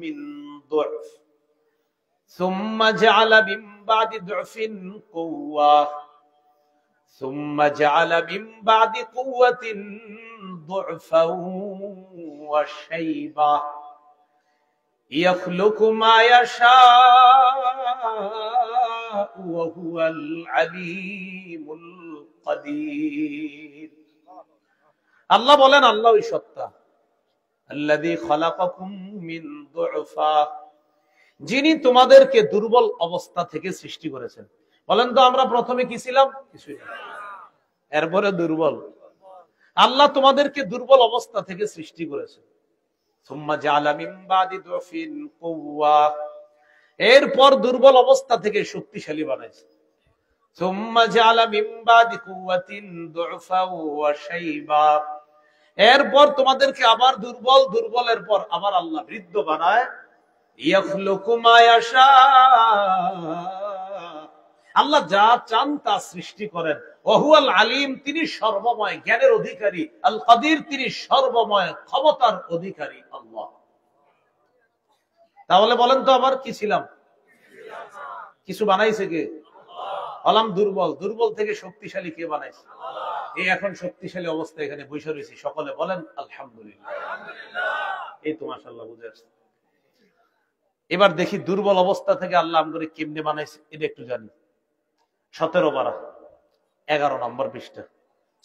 من ضعف ثم جعل من بعد ضعف قوة ثم جعل من بعد قوة ضعفا وشيبة يخلق ما يشاء وهو العليم القدير আল্লাহ বলেন আল্লাহই সত্তা আল্লাযী খালাকাকুম মিন দুআফা যিনি তোমাদেরকে দুর্বল অবস্থা থেকে সৃষ্টি করেছেন। বলেন তো আমরা প্রথমে কি ছিলাম? কিছুই না, এরপরে দুর্বল। আল্লাহ তোমাদেরকে দুর্বল অবস্থা থেকে সৃষ্টি করেছেন। সুম্মা জাআলা মিন বাদি দুফিন কুওয়া এরপর দুর্বল অবস্থা থেকে শক্তিশালী বানাইছে। সুম্মা জাআলা মিন বাদি কুওয়াতিন দুফা ওয়া শাইবা এরপর তোমাদেরকে আবার দুর্বল, দুর্বলের পর আবার আল্লাহ বৃদ্ধ বানায়। ইয়াখলুকু মা ইয়াশা আল্লাহ যা চান তা সৃষ্টি করেন। ওয়াহুয়াল আলিম তিনি সর্বময় জ্ঞানের অধিকারী। আল কাদির তিনি সর্বময় ক্ষমতার অধিকারী আল্লাহ। তাহলে বলেন তো আবার কি ছিলাম? কিছু বানাইছে কে? আলাম দুর্বল, দুর্বল থেকে শক্তিশালী কে বানাইছে? এই এখন শক্তিশালী অবস্থা এখানে বসে রয়েছি, সকলে বলেন আলহামদুলিল্লাহ। এই তো মাশাআল্লাহ বুঝে আসছে। এবার দেখি দুর্বল অবস্থা থেকে আল্লাহ আমাদের কেমনে বানাইছে এটা একটু জানি। 17 পারা 11 নম্বর পৃষ্ঠা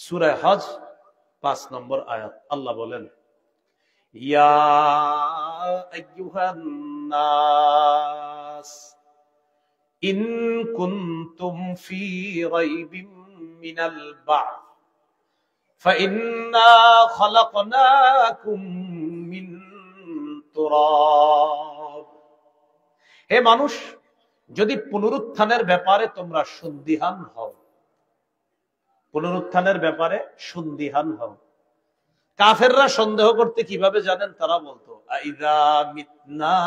সূরা হজ 5 নম্বর আয়াত আল্লাহ বলেন ইয়া আইয়ুহান নাস ইন কুনতুম ফি রাইবিন মিনাল বা'থ ফাইন্না খালাকনাকুম মিন তুরাব হে মানুষ, যদি পুনরুত্থানের ব্যাপারে তোমরা সন্দিহান হও, পুনরুত্থানের ব্যাপারে সন্দিহান হও। কাফেররা সন্দেহ করতে কিভাবে জানেন? তারা বলতো আইযা মিতনা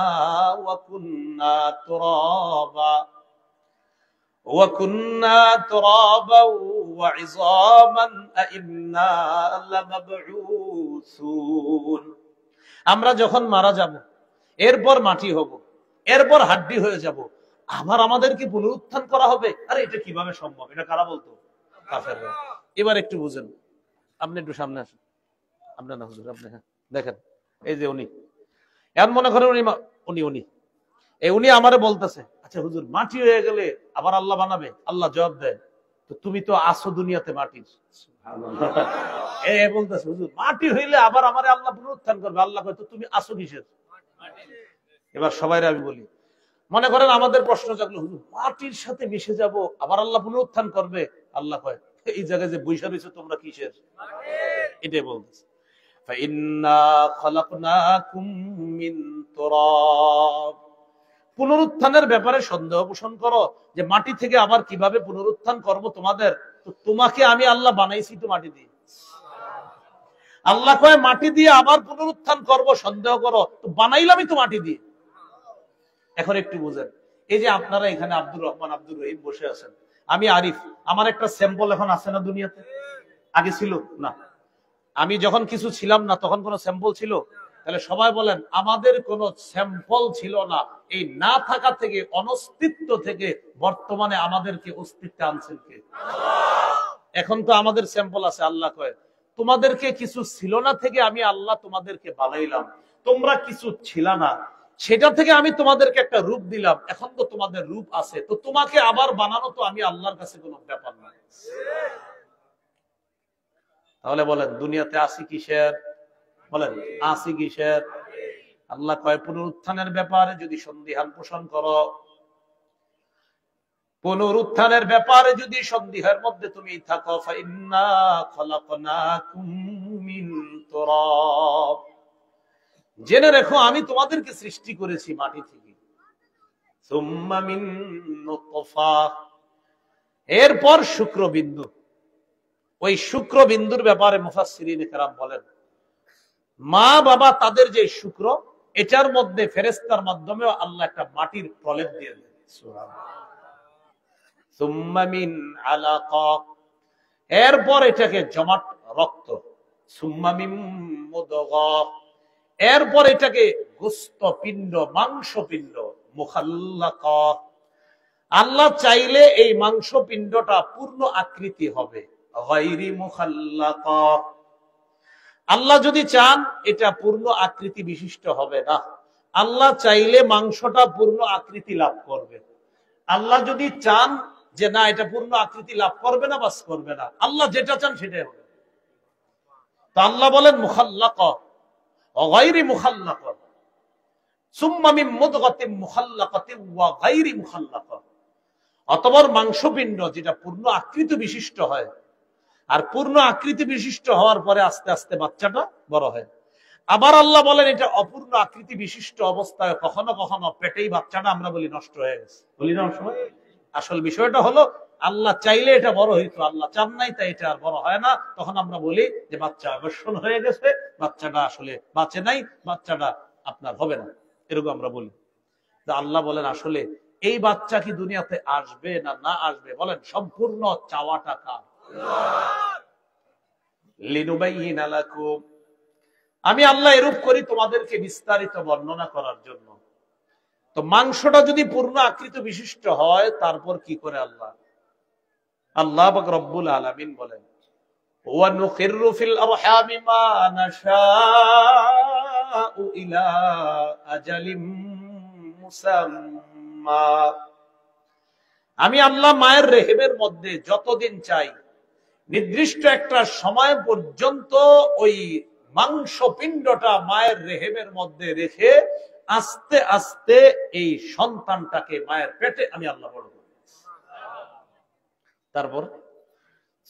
ওয়া কুন্না তুরাবা ওয়া কুন্না তুরাবা ওয়া ইযামান আইন্না লামাবউসুন আমরা যখন মারা যাব, এরপর মাটি হব, এরপর হাড্ডি হয়ে যাব, আবার আমাদেরকে পুনরুত্থান করা হবে। আরে এটা কিভাবে সম্ভব? এটা কারা বলতো? কাফেররা। এবার একটু বুঝেন, আপনি একটু সামনে আসেন। আপনার না হুজুর, আপনি হ্যাঁ দেখেন, এই যে উনি এমন মনে করেন উনি আমারে বলতেছে, আচ্ছা হুজুর মাটি হয়ে গেলে আবার আল্লাহ বানাবে? আল্লাহ জবাব দেয়, তো তুমি তো আসো দুনিয়াতে মাটির। বলতেছে হুজুর মাটি হইলে আবার আমারে আল্লাহ পুনরুত্থান করবে। আল্লাহ কয়, তো তুমি আসো কিসের? এবার সবাই আমি বলি, মনে করেন আমাদের প্রশ্ন জাগলো, হুজুর মাটির সাথে মিশে যাব, আবার আল্লাহ পুনরুত্থান করবে। আল্লাহ কয়, এই জায়গায় যে বৈশা রয়েছে তোমরা কিসের? এটাই বলতেছে ফাইন্না খালাকনাকুম মিন তুরাব পুনরুত্থানের ব্যাপারে সন্দেহ পোষণ করো যে মাটি থেকে আবার কিভাবে পুনরুত্থান করব তোমাদের। তো তোমাকে আমি আল্লাহ বানাইছি তো মাটি দিয়ে। আল্লাহ কয় মাটি দিয়ে আবার পুনরুত্থান করব, সন্দেহ করো, তো বানাইলামই তো মাটি দিয়ে। এখন একটু বুঝেন, এই যে আপনারা এখানে আব্দুর রহমান, আব্দুর রহিম বসে আছেন, আমি আরিফ, আমার একটা স্যাম্পল এখন আছে না দুনিয়াতে? আগে ছিল না। আমি যখন কিছু ছিলাম না তখন কোনো স্যাম্পল ছিল? তাহলে সবাই বলেন আমাদের কোনো স্যাম্পল ছিল না। এই না থাকা থেকে, অনস্তিত্ব থেকে বর্তমানে আমাদেরকে অস্তিত্বে আনছেন কে? এখন তো আমাদের স্যাম্পল আছে। আল্লাহ কয় তোমাদেরকে কিছু ছিল না থেকে আমি আল্লাহ তোমাদেরকে বানাইলাম, তোমরা কিছু ছিল না, সেটা থেকে আমি তোমাদেরকে একটা রূপ দিলাম, এখন তো তোমাদের রূপ আছে, তো তোমাকে আবার বানানো তো আমি আল্লাহর কাছে কোনো ব্যাপার না। তাহলে বলেন দুনিয়াতে আসি কিসের? বলেন আসি কিসের? আল্লাহ কয় পুনরুত্থানের ব্যাপারে যদি সন্দিহান পোষণ করো, পুনরুত্থানের ব্যাপারে যদি সন্দেহের মধ্যে তুমি থাকো, ফাইন্না খালাকনাকুম মিন তুরাব জেনে রেখো আমি তোমাদেরকে সৃষ্টি করেছি মাটি থেকে। সুম্মা মিন নুতফা এরপর শুক্রবিন্দু। ওই শুক্রবিন্দুর ব্যাপারে মুফাসসিরিন কেরাম বলেন মা বাবা তাদের যে শুক্র, এটার মধ্যে ফেরেশতার মাধ্যমে আল্লাহ একটা মাটির প্রলেপ দিয়ে দেন। সুবহানাল্লাহ। সুম্মা মিন আলাকা এরপর এটাকে জমাট রক্ত। সুম্মা মিন মুদগা এরপর এটাকে গোস্ত পিণ্ড, মাংস পিণ্ড, মুখাল্লাকা। আল্লাহ চাইলে এই মাংস পিণ্ডটা পূর্ণ আকৃতি হবে, গায়রি মুখাল্লাকা। আল্লাহ যদি চান এটা পূর্ণ আকৃতি বিশিষ্ট হবে না। আল্লাহ চাইলে মাংসটা পূর্ণ আকৃতি লাভ করবে। আল্লাহ যদি চান যে না এটা পূর্ণ আকৃতি লাভ করবে না, বাস করবে না, আল্লাহ যেটা চান সেটাই হবে। তো আল্লাহ বলেন মুখাল্লাকা গায়রি মুখাল্লাকা, সুম্মা মিন মুদগাতিন মুখাল্লাকাতিন ওয়া গায়রি মুখাল্লাকা। অতঃপর মাংসপিণ্ড যেটা পূর্ণ আকৃতি বিশিষ্ট হয়, আর পূর্ণ আকৃতি বিশিষ্ট হওয়ার পরে আস্তে আস্তে বাচ্চাটা বড় হয়। আবার আল্লাহ বলেন এটা অপূর্ণ আকৃতি বিশিষ্ট অবস্থায় কখনো কখনো পেটেই বাচ্চাটা আমরা বলি নষ্ট হয়ে গেছে, বলি না সময়। আসল বিষয়টা হলো আল্লাহ চাইলে এটা বড় হইতো, আল্লাহ চান নাই তাই এটা আর বড় হয় না। তখন আমরা বলি যে বাচ্চা আবর্ষণ হয়ে গেছে, বাচ্চাটা আসলে বাঁচে নাই, বাচ্চাটা আপনার হবে না, এরকম আমরা বলি। আল্লাহ বলেন আসলে এই বাচ্চা কি দুনিয়াতে আসবে না না আসবে, বলেন সম্পূর্ণ চাওয়াটা কার? লিনুবাইয়িনা লাকুম। আমি আল্লাহ এরূপ করি তোমাদেরকে বিস্তারিত বর্ণনা করার জন্য। তো মাংসটা যদি পূর্ণ আকৃতি বিশিষ্ট হয় তারপর কি করে আল্লাহ? আল্লাহ পাক রব্বুল আলামিন বলেন ওয়া নুখিরু ফিল আরহামি মা নাশাউ ইলা আজালিম মুসাম্মা। আমি আল্লাহ মায়ের রেহেমের মধ্যে যতদিন চাই নির্দিষ্ট একটা সময় পর্যন্ত ওই মাংস পিণ্ডটা মায়ের রেহেমের মধ্যে রেখে আস্তে আস্তে এই সন্তানটাকে মায়ের পেটে আমি আল্লাহ বড় করি। তারপর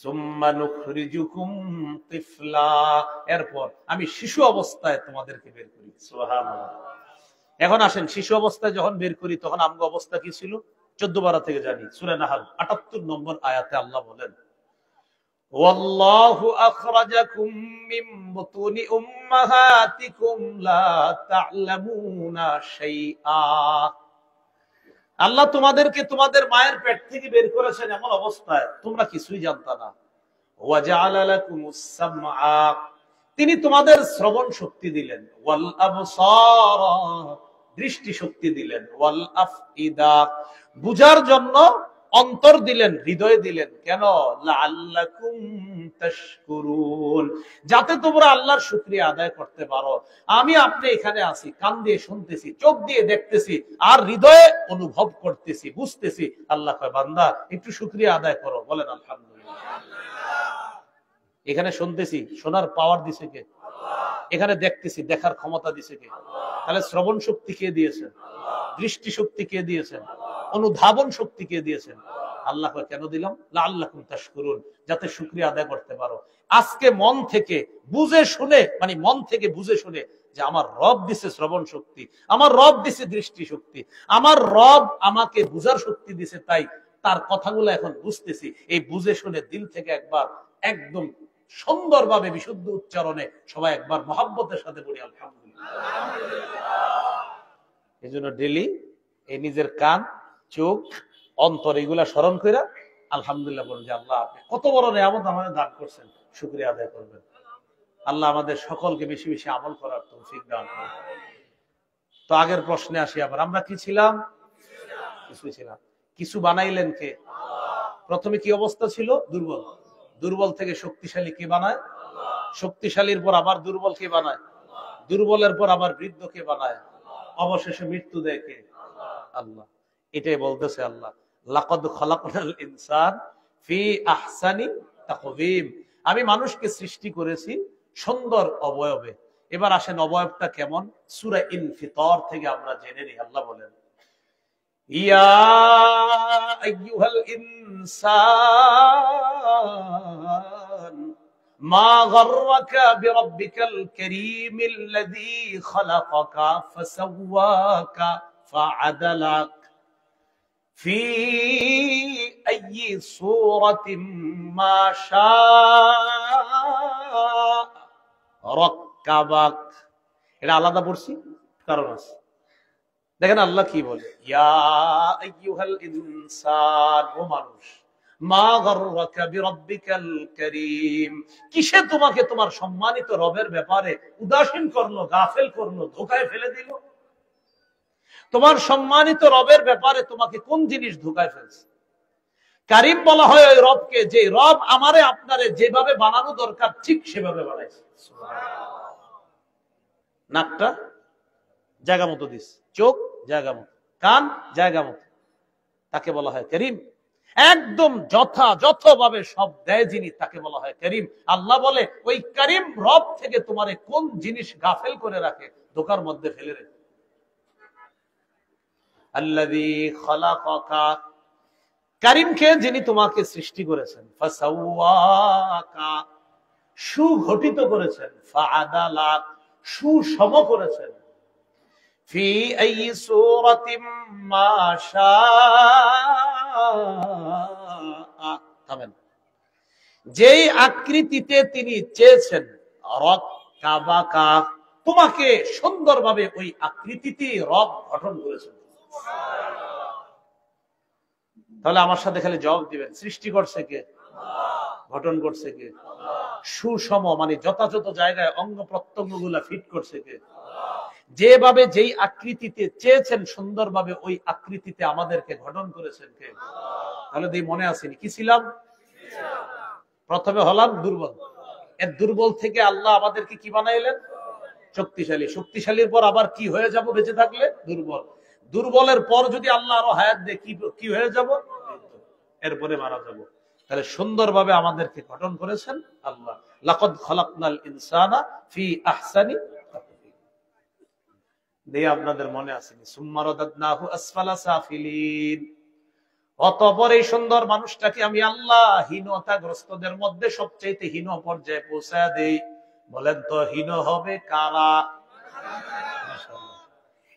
সুম্মা নুখরিজুকুম তিফলা, এরপর আমি শিশু অবস্থায় তোমাদেরকে বের করি। সুবহানাল্লাহ। এখন আসেন, শিশু অবস্থায় যখন বের করি তখন আমগো অবস্থা কি ছিল? 14 থেকে জানি। সূরা নাহল 78 নম্বর আয়াতে আল্লাহ বলেন ওয়াল্লাহু আখরাজাকুম মিন বুতুনি উম্মাহাতিকুম লা তা'লামুনা শাইআ। আল্লাহ তোমাদেরকে তোমাদের মায়ের পেট থেকে বের করেছেন এমন অবস্থায় তোমরা কিছুই জানতা না। ওয়া জাআলা লাকুমুস সামআ, তিনি তোমাদের শ্রবণ শক্তি দিলেন, ওয়াল আবসারা, দৃষ্টি শক্তি দিলেন, ওয়াল আফইদা, বুঝার জন্য অন্তর দিলেন, হৃদয় দিলেন। কেন? লাআল্লাকুম তাশকুরুন, যাতে তোমরা আল্লাহর শুকরিয়া আদায় করতে পারো। আমি আপনি এখানে আছি, কান দিয়ে শুনতেছি, চোখ দিয়ে দেখতেছি, আর হৃদয়ে অনুভব করতেছি, বুঝতেছি। আল্লাহ কয় বান্দা একটু শুকরিয়া আদায় করো, বলেন আলহামদুলিল্লাহ। এখানে শুনতেছি, শোনার পাওয়ার দিছে কে? এখানে দেখতেছি, দেখার ক্ষমতা দিছে কে? তাহলে শ্রবণ শক্তি কে দিয়েছেন? দৃষ্টি শক্তি কে দিয়েছেন? অনুধাবন শক্তি কে দিয়েছেন? আল্লাহ কেন দিলাম? লাআল্লাকুম তাশকুরুন, যাতে শুকরিয়া আদায় করতে পারো। আজকে মন থেকে বুঝে শুনে, মানে মন থেকে বুঝে শুনে যে আমার রব দিছে শ্রবণ শক্তি, আমার রব দিছে দৃষ্টি শক্তি, আমার রব আমাকে বুঝার শক্তি দিছে, তাই তার কথাগুলো এখন বুঝতেছি। এই বুঝে শুনে দিল থেকে একবার একদম সুন্দরভাবে বিশুদ্ধ উচ্চারণে সবাই একবার মহব্বতের সাথে বলি আলহামদুলিল্লাহ। এই জন্য ডেলি এই নিজের কান, চোখ, অন্তর এগুলা স্মরণ করে আলহামদুলিল্লাহ বলুন যে আল্লাহ আপনি কত বড় নিয়ামত আমাদের দান করছেন, শুকরিয়া আদায় করবেন। আল্লাহ আমাদের সকলকে বেশি বেশি আমল করার তৌফিক দান করুন। তো আগের প্রশ্নে আসি আবার, আমরা কি ছিলাম? কিছু ছিলাম। কিছু বানাইলেন কে? প্রথমে কি অবস্থা ছিল? দুর্বল। দুর্বল থেকে শক্তিশালী কে বানায়? শক্তিশালীর পর আবার দুর্বল কে বানায়? দুর্বলের পর আবার বৃদ্ধ কে বানায়? অবশেষে মৃত্যু দেয় কে? আল্লাহ। এটাই বলতেছে আল্লাহ, লাকাদ খালাকনাল ইনসান ফি আহসানি তাকওয়িম, আমি মানুষকে সৃষ্টি করেছি সুন্দর অবয়বে। এবার আসেন অবয়বটা কেমন, সূরা ইনফিতার থেকে আমরা জেনে নিই। আল্লাহ বলেন ইয়া আইয়ুহাল ইনসান মা গাররাকা বিরাব্বিকাল কারীমিল্লাযী খালাকাকা ফাসাওয়াকা ফাআদালাক ফি আইয়ি সূরাতিন মা শাআ রাক্কাবাক। এটা আলাদা পড়ছি, কারণ আছে। দেখেন আল্লাহ কি বলে, ইয়া আইয়ুহাল ইনসান, ও মানুষ, মা গররাকা বিরাব্বিকাল কারীম, কিসে তোমাকে তোমার সম্মানিত রবের ব্যাপারে উদাসীন করলো, গাফেল করলো, ধোঁকায় ফেলে দিল? তোমার সম্মানিত রবের ব্যাপারে তোমাকে কোন জিনিস ধোঁকায় ফেলছে? কারীম বলা হয় ওই রবকে যে রব আমারে আপনারে যেভাবে বানানো দরকার ঠিক সেভাবে বানাইছে। নাকটা জায়গা মতো দিস, চোখ জায়গা মতো, কান জায়গা মতো, তাকে বলা হয় কারীম। একদম যথাযথভাবে সব দেয় যিনি, তাকে বলা হয় কারীম। আল্লাহ বলে ওই কারীম রব থেকে তোমারে কোন জিনিস গাফেল করে রাখে, ধোঁকার মধ্যে ফেলে রেখে। আল্লাযী খালাকাকা, কারীমকে যিনি তোমাকে সৃষ্টি করেছেন, ফাসাওয়াকা, সুগঠিত করেছেন, ফাআদালাক, সুষম করেছেন, ফি আইয়ি সূরাতিম মা শাআ, থামেন, যেই আকৃতিতে তিনি চেয়েছেন, রাক্কাবাকা, তোমাকে সুন্দরভাবে ওই আকৃতিতে রব গঠন করেছেন। তাহলে আমার সাথে খালি জবাব দিবেন, সৃষ্টি করছে কে? গঠন করছে কে? সুষম মানে যথাযথ জায়গায় অঙ্গ প্রত্যঙ্গ গুলা ফিট করছে কে? যেভাবে যেই আকৃতিতে চেয়েছেন সুন্দরভাবে ওই আকৃতিতে আমাদেরকে গঠন করেছেন কে? তাহলে দিয়ে মনে আসেনি কি ছিলাম? প্রথমে হলাম দুর্বল, এর দুর্বল থেকে আল্লাহ আমাদেরকে কি বানাইলেন? শক্তিশালী। শক্তিশালীর পর আবার কি হয়ে যাব বেঁচে থাকলে? দুর্বল। দুর্বলের পর যদি আল্লাহ আরো হায়াত দেয় কি হয়ে যাব? এরপরে মারা যাব। তাহলে সুন্দরভাবে আমাদেরকে গঠন করেছেন আল্লাহ। লাকাদ খালাকনাল ইনসানা ফি আহসানি তাকওয়িম। দিয়ে আপনাদের মনে আসেনি সুম্মা রাদাদনাহু আসফালা সাফিলিন, অতঃপর এই সুন্দর মানুষটাকে আমি আল্লাহ হীনতাগ্রস্তদের মধ্যে সবচেয়ে হীন পর্যায়ে পৌঁছায় দেই। বলেন তো হীন হবে কারা?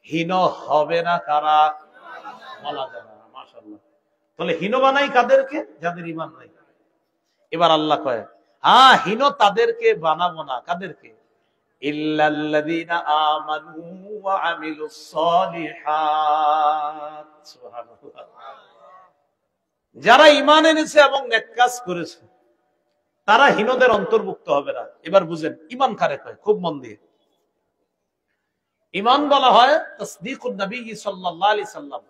হীন হবে না কারা? বলা যাবে না। মাশাআল্লাহ। তাহলে হীন বানাই কাদেরকে? যাদের ঈমান নাই। এবার আল্লাহ কয় হীন তাদেরকে বানাবো না, কাদেরকে? ইল্লাল্লাযীনা আমানু ওয়া আমিলুস সালিহাত। সুবহানাল্লাহ। যারা ঈমান এনেছে এবং নেক কাজ করেছে তারা হীনদের অন্তর্ভুক্ত হবে না। এবার বুঝেন ঈমান কারে কয়, খুব মন দিয়ে। ঈমান বলা হয় তাসদীকুন নবী সাল্লাল্লাহু আলাইহি সাল্লাম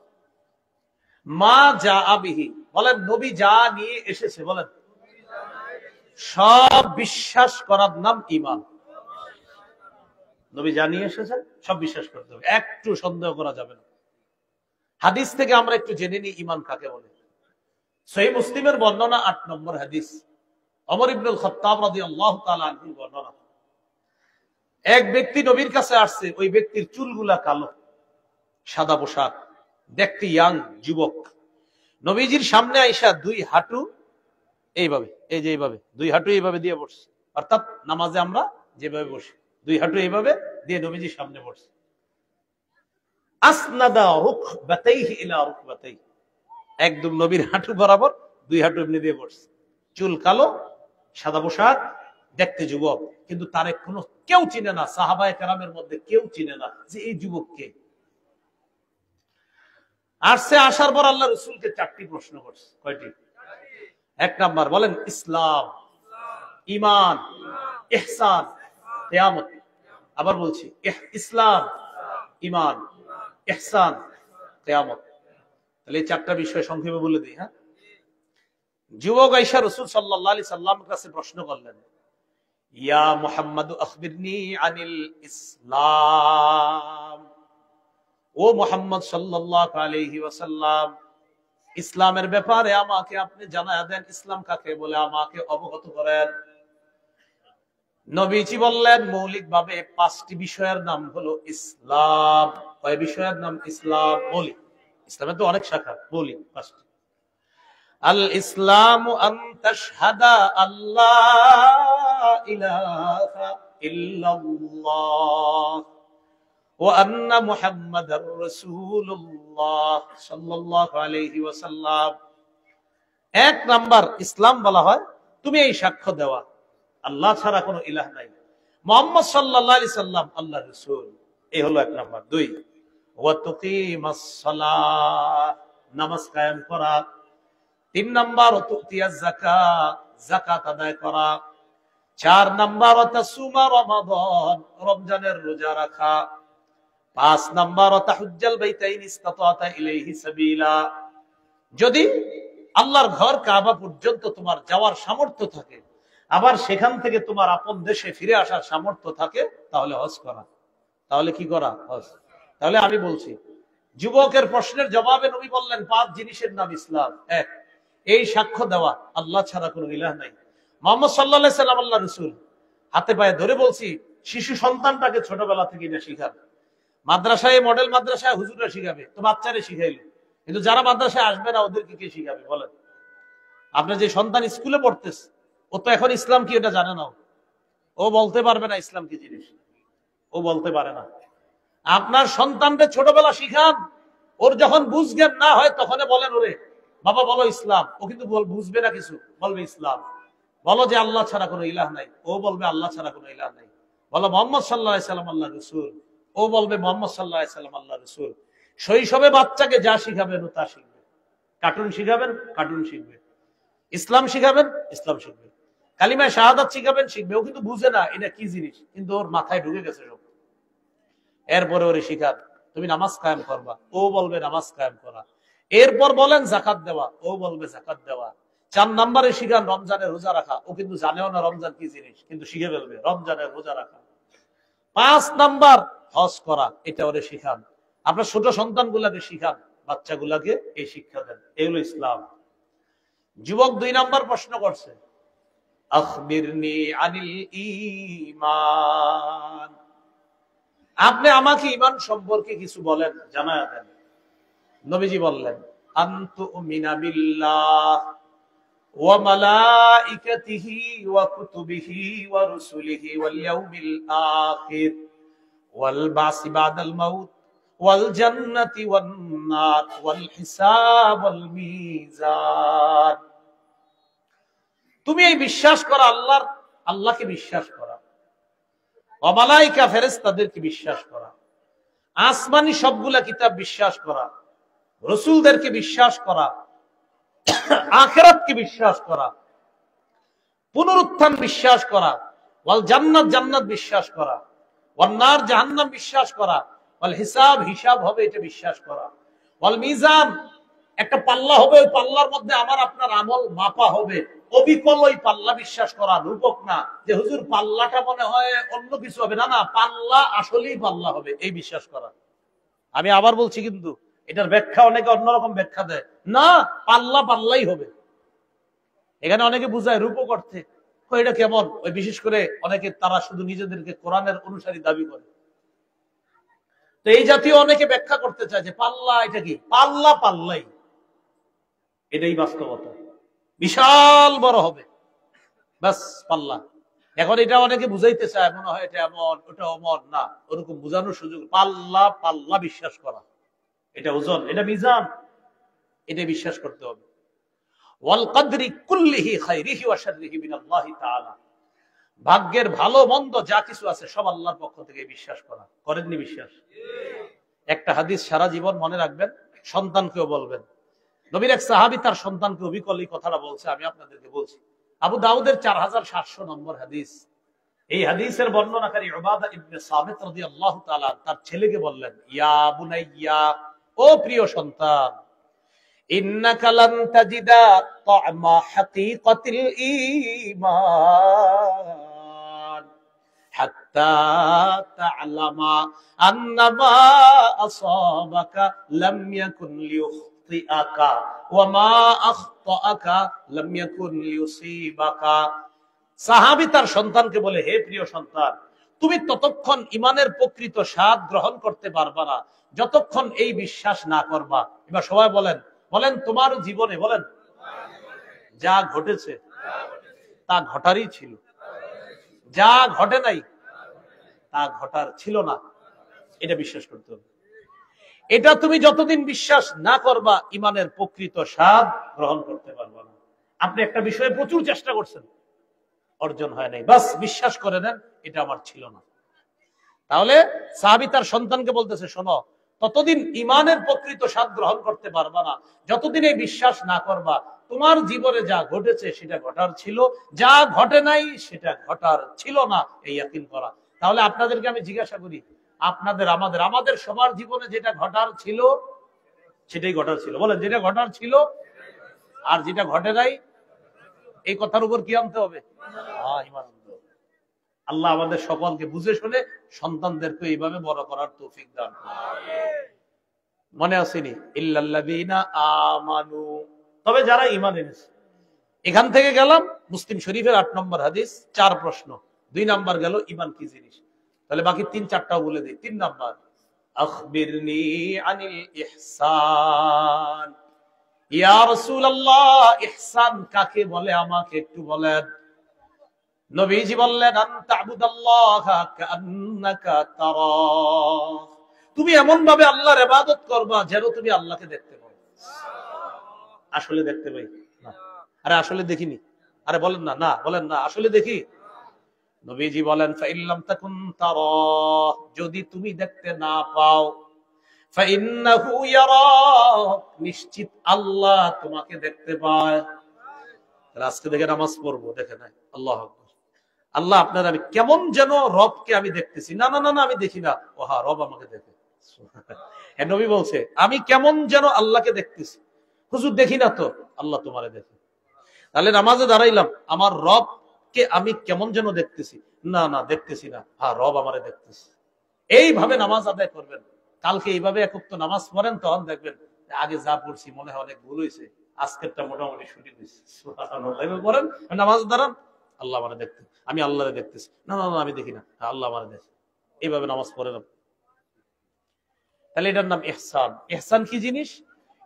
মা জাআ বিহি, বলেন নবী যা নিয়ে এসেছে, বলেন সব বিশ্বাস করার নাম ঈমান। নবী যা নিয়ে এসেছেন সব বিশ্বাস করতে হবে, একটু সন্দেহ করা যাবে না। হাদিস থেকে আমরা একটু জেনে নিই ঈমান কাকে বলে। সহিহ মুসলিমের বর্ণনা ৮ নম্বর হাদিস, ওমর ইবনুল খাত্তাব রাদিয়াল্লাহু তাআলা আনহুর বর্ণনা। এক ব্যক্তি নবীর কাছে আসছে, ওই ব্যক্তির চুলগুলা কালো, সাদা পোশাক, দেখতে ইয়াং, যুবক। নবীজির সামনে আইসা দুই হাঁটু এইভাবে, এই যে এইভাবে দুই হাঁটু এইভাবে দিয়ে বসছে, অর্থাৎ নামাজে আমরা যেভাবে বসি দুই হাঁটু এইভাবে দিয়ে নবীজির সামনে বসছে। আসনাদা রুকবাতাইহি ইলা রুকবাতাইহি, একদম নবীর হাঁটু বরাবর দুই হাঁটু এমনি দিয়ে বসছে। চুল কালো, সাদা পোশাক, দেখতে যুবক, কিন্তু তারে কোনো কেউ চিনে না, সাহাবায়ে কেরামের মধ্যে কেউ চিনে না যে এই যুবককে। আসছে, আসার পর আল্লাহ রাসূলকে 4টি প্রশ্ন করছে। কয়টি? 1 নাম্বার বলেন ইসলাম, ঈমান, ইহসান, কিয়ামত। আবার বলছি ইসলাম, ঈমান, ইহসান, কিয়ামত। তাহলে এই 4টা বিষয় সংক্ষেপে বলে দিই। হ্যাঁ, যুবক আয়েশা রাসূল সাল্লাল্লাহু আলাইহি সাল্লামের কাছে প্রশ্ন করলেন, ইয়া মুহাম্মাদু আখবিরনি আনিল ইসলাম, ও মুহাম্মদ সাল্লাল্লাহু আলাইহি ওয়াসাল্লাম, ইসলামের ব্যাপারে আমাকে আপনি জানায়া দেন, ইসলাম কাকে বলে আমাকে অবগত করেন। নবীজি বললেন মৌলিকভাবে 5টি বিষয়ের নাম হলো ইসলাম। কয় বিষয়ের নাম? ইসলাম। বলি ইসলামের তো অনেক শাখা, বলি 5টি। আল ইসলামু আন তাশহাদা আল্লাহ ইলাহা ইল্লাল্লাহ ওয়া আন্না মুহাম্মাদার রাসূলুল্লাহ সাল্লাল্লাহু আলাইহি ওয়াসাল্লাম। 1 নাম্বার ইসলাম বলা হয় তুমি এই সাক্ষ্য দেওয়া আল্লাহ ছাড়া কোনো ইলাহ নাই, মুহাম্মদ সাল্লাল্লাহু আলাইহি সাল্লাম আল্লাহর রাসূল। এই হলো 1 নাম্বার। 2 ওয়া তুকিমাস সালাহ, নামাজ কায়েম করা। 3 নাম্বার তুতিয়া যাকাত, যাকাত আদায় করা। 4 নাম্বার তাসুমা রমাদান, রমজানের রোজা রাখা। 5 নাম্বার তাহুজ্জাল বাইতাইন ইসতাতাতা ইলাইহি সাবিলা, যদি আল্লাহর ঘর কাবা পর্যন্ত তোমার যাওয়ার সামর্থ্য থাকে, আবার সেখান থেকে তোমার আপন দেশে ফিরে আসার সামর্থ্য থাকে, তাহলে হজ করা। তাহলে কি করা? হজ। তাহলে আমি বলছি, যুবকের প্রশ্নের জবাবে নবী বললেন 5 জিনিসের নাম ইসলাম। 1, এই সাক্ষ্য দেওয়া আল্লাহ ছাড়া কোনো ইলাহ নাই, মুহাম্মদ সাল্লাল্লাহু আলাইহি সাল্লাম আল্লাহর রাসূল। হাতে পায়ে ধরে বলছি, শিশু সন্তানটাকে ছোটবেলা থেকে এটা শিখাবে। মাদ্রাসায়, মডেল মাদ্রাসায় হুজুররা শিখাবে, তো বাচ্চারে শিখাইলো, কিন্তু যারা মাদ্রাসায় আসবে না ওদেরকে কে শিখাবে বলেন? আপনার যে সন্তান স্কুলে পড়তেছে, ও তো এখন ইসলাম কি এটা জানে না, ও বলতে পারবে না ইসলাম কি জিনিস, ও বলতে পারে না। আপনার সন্তানকে ছোটবেলা শিখান, ওর যখন বুঝ জ্ঞান না হয় তখন বলেন, ওরে বাবা বলো ইসলাম। ও কিন্তু বুঝবে না কিছু, বলবে ইসলাম। বলো যে আল্লাহ ছাড়া কোনো ইলাহ নাই, ও বলবে আল্লাহ ছাড়া কোনো ইলাহ নাই। বলো মুহাম্মদ সাল্লাল্লাহু আলাইহি সাল্লাম আল্লাহর রাসূল, ও বলবে মুহাম্মদ সাল্লাল্লাহু আলাইহি সাল্লাম আল্লাহর রাসূল। শৈশবে বাচ্চাকে যা শিখাবেন ও তা শিখবে। কার্টুন শিখাবেন, কার্টুন শিখবে। ইসলাম শিখাবেন, ইসলাম শিখবে। কালিমা শাহাদাত শিখাবেন, শিখবে। ও কিন্তু বুঝে না এটা কি জিনিস, কিন্তু ওর মাথায় ঢুকে গেছে সব। এরপরে ওরে শিখান তুমি নামাজ কায়েম করবা, ও বলবে নামাজ কায়েম করা। এরপর বলেন যাকাত দেওয়া, ও বলবে যাকাত দেওয়া। 4 নম্বরে শিখান রমজানের রোজা রাখা, ও কিন্তু জানেও না রমজান কি জিনিস, কিন্তু শিখে ফেলবে রমজানের রোজা রাখা। 5 নাম্বার হজ করা, এটা ওরে শিখান। আপনার ছোট সন্তানগুলাকে শিখান, বাচ্চাগুলাকে এই শিক্ষা দেন, এগুলো ইসলাম। যুবক 2 নাম্বার প্রশ্ন করছে, আখবিরনি আনিল ঈমান, আপনি আমাকে ঈমান সম্পর্কে কিছু বলেন, জানায়া দেন। নবীজি বললেন, আনতুমিনা বিল্লাহ ওয়া মালাইকাতিহি ওয়া কুতুবিহি ওয়া রুসুলিহি ওয়াল ইয়াউমিল আখির ওয়াল বাসি বাদাল মাউত ওয়াল জান্নাতি ওয়ান নার ওয়াল হিসাব ওয়াল মিজান। তুমি এই বিশ্বাস করা, আল্লাহকে বিশ্বাস করা, ওয়া মালাইকা ফেরেশতাদেরকে বিশ্বাস করা, আসমানি সবগুলা কিতাব বিশ্বাস করা, রাসূলদেরকে বিশ্বাস করা, আখিরাতকে বিশ্বাস করা, পুনরুত্থান বিশ্বাস করা, ওয়াল জান্নাত, জান্নাত বিশ্বাস করা, ওয়ান নার, জাহান্নাম বিশ্বাস করা, ওয়াল হিসাব, হিসাব হবে এটা বিশ্বাস করা, ওয়াল মিজান, একটা পাল্লা হবে, ওই পাল্লার মধ্যে আমার আপনার আমল মাপা হবে, অবিকল ওই পাল্লা বিশ্বাস করা, রূপক না যে হুজুর পাল্লাটা মনে হয় অন্য কিছু হবে, না না, পাল্লা আসলেই পাল্লা হবে, এই বিশ্বাস করা। আমি আবার বলছি, কিন্তু এটার ব্যাখ্যা অনেকে অন্যরকম ব্যাখ্যা দেয়, না পাল্লা পাল্লাই হবে। এখানে অনেকে বুঝায় রূপক অর্থে, এটা কেমন, ওই বিশেষ করে অনেকে তারা শুধু নিজেদেরকে কোরআনের অনুসারী দাবি করে, তো এই জাতীয় অনেকে ব্যাখ্যা করতে চায় যে পাল্লা এটা কি, পাল্লা পাল্লাই, এটাই বাস্তবতা, বিশাল বড় হবে, বাস পাল্লা। এখন এটা অনেকে বুঝাইতে চায়, মনে হয় এটা এমন ওটা অমন, না ওরকম বোঝানোর সুযোগ, পাল্লা পাল্লা বিশ্বাস করা, এটা ওজন, এটা মিজান, এটা বিশ্বাস করতে হবে। ওয়াল কদরি কুল্লিহি খাইরিহি ওয়া শাররিহি মিনাল্লাহি তাআলা, ভাগ্যের ভালো মন্দ যা কিছু আছে সব আল্লাহর পক্ষ থেকে বিশ্বাস করা। করেননি বিশ্বাস? একটা হাদিস সারা জীবন মনে রাখবেন, সন্তানকেও বলবেন। নবীর এক সাহাবী তার সন্তানকে অবিকল এই কথাটা বলছে, আমি আপনাদেরকে বলছি। আবু দাউদের 4700 নম্বর হাদিস। এই হাদিসের বর্ণনাকারী উবাদা ইবনে সামিত রাদিয়াল্লাহু তাআলা তার ছেলেকে বললেন, ইয়া বুনাইয়া, ও প্রিয় সন্তান, ইন্নাকা লান তাজিদা তা'মা হাকীকাতিল ঈমান হাত্তা তা'লামা আন্নামা আসাবাকা লাম ইয়াকুন লিয়ুখতিআকা ওয়া মা আখতাআকা লাম ইয়াকুন লিয়ুসিবাকা। সাহাবী তার সন্তানকে বলে, হে প্রিয় সন্তান, তুমি ততক্ষণ ইমানের প্রকৃত স্বাদ গ্রহণ করতে পারবা না যতক্ষণ এই বিশ্বাস না করবা। এবার সবাই বলেন, বলেন তোমার জীবনে, বলেন যা ঘটেছে তা ঘটারই ছিল, যা ঘটে নাই তা ঘটার ছিল না, এটা বিশ্বাস করতে হবে। এটা তুমি যতদিন বিশ্বাস না করবা ইমানের প্রকৃত স্বাদ গ্রহণ করতে পারবা না। আপনি একটা বিষয়ে প্রচুর চেষ্টা করছেন, অর্জন হয় নাই, বাস বিশ্বাস করে নেন এটা আমার ছিল না। তাহলে সাহাবী তার সন্তানকে বলতেছে, শোনো, ততদিন ইমানের প্রকৃত স্বাদ গ্রহণ করতে পারবা না যতদিন এই বিশ্বাস না করবা তোমার জীবনে যা ঘটেছে সেটা ঘটার ছিল, যা ঘটে নাই সেটা ঘটার ছিল না, এই ইয়াকিন করা। তাহলে আপনাদেরকে আমি জিজ্ঞাসা করি, আপনাদের আমাদের সবার জীবনে যেটা ঘটার ছিল সেটাই ঘটার ছিল। বলেন, যেটা ঘটার ছিল আর যেটা ঘটে নাই, এই কথার উপর কি আনতে হবে? ঈমান আনতে হবে। আল্লাহ আমাদের সকলকে বুঝে শুনে সন্তানদেরকে এইভাবে বড় করার তৌফিক দান করুন। মনে আসেনি? ইল্লাল্লাযীনা আমানু, তবে যারা ঈমান এনেছে। এখান থেকে গেলাম মুসলিম শরীফের 8 নম্বর হাদিস, 4 প্রশ্ন। 2 নাম্বার গেল ঈমান কি জিনিস। তাহলে বাকি 3-4টাও বলে দিই। 3 নাম্বার, আখবিরনি আনিল ইহসান। ইয়া রাসূলুল্লাহ, ইহসান কাকে বলে আমাকে একটু বলেন। নবীজি বললেন, আনতা আবুদাল্লাহা কাআন্নাকা তারাহ, তুমি এমন ভাবে আল্লাহর ইবাদত করবা যেন তুমি আল্লাহকে দেখতে পাও। আসলে দেখতে পাই না? আরে আসলে দেখিনি। আরে বলেন না, না বলেন না, আসলে দেখি। নবীজি বলেন, ফাইল্লাম তাকুন তারাহ, যদি তুমি দেখতে না পাও, ফাইন্নাহু ইয়ারাক, নিশ্চিত আল্লাহ তোমাকে দেখতে পায়। আজকে দেখে নামাজ পড়বো, দেখে নাই আল্লাহু আকবার। আল্লাহ আপনার, আমি কেমন যেন রবকে আমি দেখতেছি। না না না না, আমি দেখি না। ও হ্যাঁ, রব আমাকে দেখে। হ্যাঁ, নবী বলছে, আমি কেমন যেন আল্লাহকে দেখতেছি। হুজুর দেখি না তো, আল্লাহ তোমারে দেখে। তাহলে নামাজে দাঁড়াইলাম, আমার রবকে আমি কেমন যেন দেখতেছি। না না, দেখতেছি না। হ্যাঁ, রব আমারে দেখতেছি। এইভাবে নামাজ আদায় করবেন। কালকে এইভাবে এক ওয়াক্ত নামাজ পড়েন, তখন দেখবেন আগে যা পড়ছি মনে হয় অনেক ভুল হয়েছে, আজকেরটা মোটামুটি শুনে দিয়েছি। সুবহানাল্লাহ। পড়েন, নামাজ দাঁড়ান, আল্লাহ আমারে দেখতে, আমি আল্লাহরে দেখতেছি। না না না, আমি দেখি না। হ্যাঁ, আল্লাহ আমারে দেখে। এইভাবে নামাজ পড়ে না। তাহলে এটার নাম ইহসান। ইহসান কি জিনিস?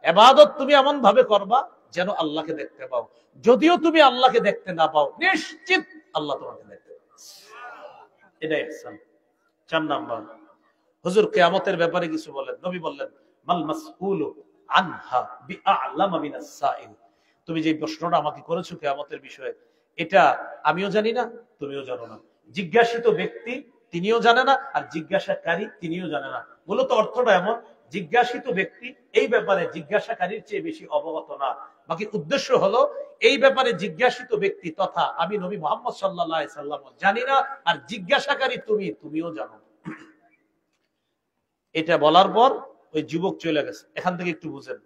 ইবাদত তুমি এমন ভাবে করবা যেন আল্লাহকে দেখতে পাও। যদিও তুমি আল্লাহকে দেখতে না পাও, নিশ্চিত আল্লাহ তোমাকে দেখতে পাবে। এটা ইহসান। 4 নাম্বার, হুজুর কিয়ামতের ব্যাপারে কিছু বলেন। নবী বললেন, মাল মাসউলু আনহা বিআ'লামা মিনাস সাইল, তুমি যে প্রশ্নটা আমাকে করেছো কিয়ামতের বিষয়ে, এটা আমিও জানি না, তুমিও জানো না। জিজ্ঞাসিত ব্যক্তি তিনিও জানে না, আর জিজ্ঞাসাকারী তিনিও জানে না। মূলত অর্থটা এমন, জিজ্ঞাসিত ব্যক্তি এই ব্যাপারে জিজ্ঞাসাকারীর চেয়ে বেশি অবগত না। বাকি উদ্দেশ্য হলো, এই ব্যাপারে জিজ্ঞাসিত ব্যক্তি তথা আমি নবী মুহাম্মদ সাল্লাল্লাহু আলাইহি সাল্লাম জানি না, আর জিজ্ঞাসাকারী তুমিও জানো। এটা বলার পর ওই যুবক চলে গেছে। এখান থেকে একটু বুঝেন,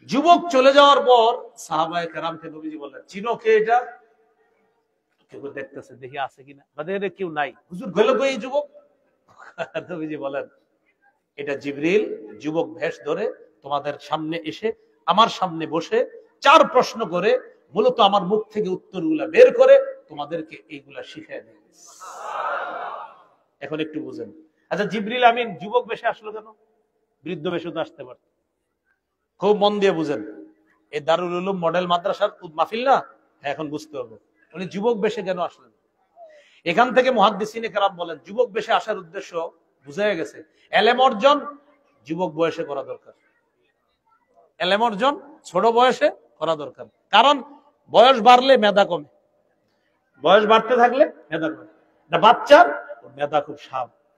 যুবক চলে যাওয়ার পর সাহাবায়ে কেরামকে নবীজি বললেন, চিনো কে এটা? কেউ দেখতেছে, দেখি আছে কিনা, বা দেখে কেউ নাই। হুজুর গেল কই এই যুবক? নবীজি বলেন, এটা জিবরিল যুবক ভেষ ধরে তোমাদের সামনে এসে আমার সামনে বসে 4 প্রশ্ন করে, মূলত আমার মুখ থেকে উত্তরগুলা বের করে তোমাদেরকে এইগুলা শিখিয়ে দেয়। এখন একটু বুঝেন। আচ্ছা, জিবরিল আমিন যুবক বেশে আসলো কেন? বৃদ্ধ বেশে তো আসতে পারত। খুব মন দিয়ে বুঝেন, এই দারুল উলুম মডেল মাদ্রাসার মাহফিল না? হ্যাঁ, এখন বুঝতে হবে উনি যুবক বেশে কেন আসলেন। এখান থেকে মুহাদ্দিসিনে কেরাম বলেন, যুবক বেশে আসার উদ্দেশ্য বুঝা গেছে। এলেম অর্জন যুবক বয়সে করা দরকার। এলেম অর্জন ছোট বয়সে করা দরকার। কারণ বয়স বাড়লে মেধা কমে, বয়স বাড়তে থাকলে মেধা কমে। বাচ্চার মেধা খুব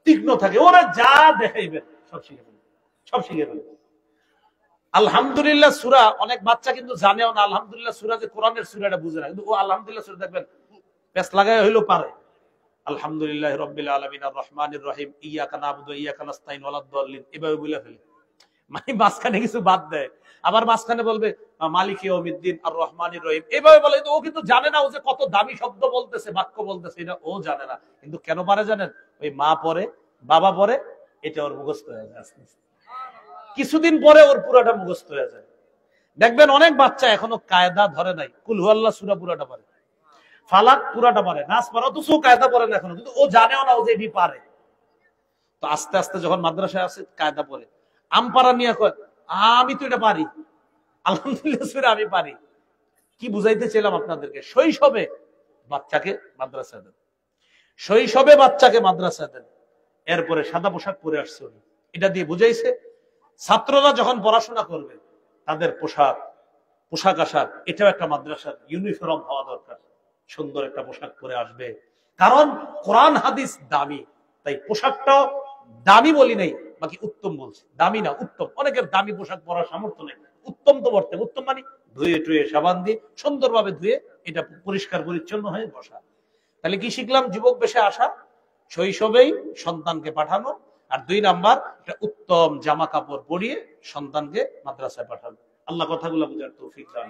তীক্ষ্ণ থাকে, ওরা যা দেখাইবেন সব শিখে ফেলবে, সব শিখে ফেলবে। আলহামদুলিল্লাহ সূরা অনেক বাচ্চা কিন্তু জানেও না আলহামদুলিল্লাহ সূরা যে কোরআনের সূরা, এটা বুঝে না, কিন্তু ও আলহামদুলিল্লাহ সূরা দেখবেন পেছ লাগায় হইলো পারে। আলহামদুলিল্লাহি রাব্বিল আলামিন আর রহমানির রহিম ইয়াকা নাবুদু ওয়া ইয়াকা নাস্তাইন ওয়ালাদ দাল্লিন, এভাবে বলে ফেলে। মানে মাঝখানে কিছু বাদ দেয়, আবার মাঝখানে বলবে মালিকি ইয়াউমিদ্দিন আর রহমানির রহিম, এভাবে বলে। ও কিন্তু জানে না ও যে কত দামি শব্দ বলতেছে, বাক্য বলতেছে, এটা ও জানে না। কিন্তু কেন পারে জানেন? ওই মা পড়ে, বাবা পড়ে, এটা ওর মুখস্থ হয়ে যায়। কিছুদিন পরে ওর পুরাটা মুখস্থ হয়ে যায়। দেখবেন অনেক বাচ্চা এখনো কায়দা ধরে নাই, কুল হুয়াল্লাহ সূরা পুরাটা পারে, ফালাক পুরাটা পারে, নাস পারে, অথচ কায়দা পড়ে না এখনো, কিন্তু ও জানেও না ও যে এটি পারে। তো আস্তে আস্তে যখন মাদ্রাসায় আসে কায়দা পড়ে, আমপারা নিয়ে কয় আমি তো এটা পারি, আলহামদুলিল্লাহ সূরা আমি পারি। কি বুঝাইতে চাইলাম আপনাদেরকে? শৈশবে বাচ্চাকে মাদ্রাসায় দেন, শৈশবে বাচ্চাকে মাদ্রাসায় দেন। এরপরে সাদা পোশাক পরে আসছে উনি, এটা দিয়ে বুঝাইছে ছাত্ররা যখন পড়াশোনা করবে তাদের পোশাক আশাক এটাও একটা মাদ্রাসার ইউনিফর্ম হওয়া দরকার। সুন্দর একটা পোশাক পরে আসবে, কারণ কোরআন হাদিস দামি, তাই পোশাকটাও দামি বলি নাই, বাকি উত্তম বলছে, দামি না উত্তম। অনেকের দামি পোশাক পরার সামর্থ্য নেই, উত্তম তো বর্তে, উত্তম মানে ধুয়ে টুয়ে সাবান দিয়ে সুন্দরভাবে ধুয়ে এটা পরিষ্কার পরিচ্ছন্ন হয়ে বসা। তাহলে কি শিখলাম? যুবক বেশে আসা, শৈশবেই সন্তানকে পাঠানো, আর 2 নাম্বার একটা উত্তম জামা কাপড় পরিয়ে সন্তানকে মাদ্রাসায় পাঠানো। আল্লাহ কথাগুলো বুঝার তৌফিক দান।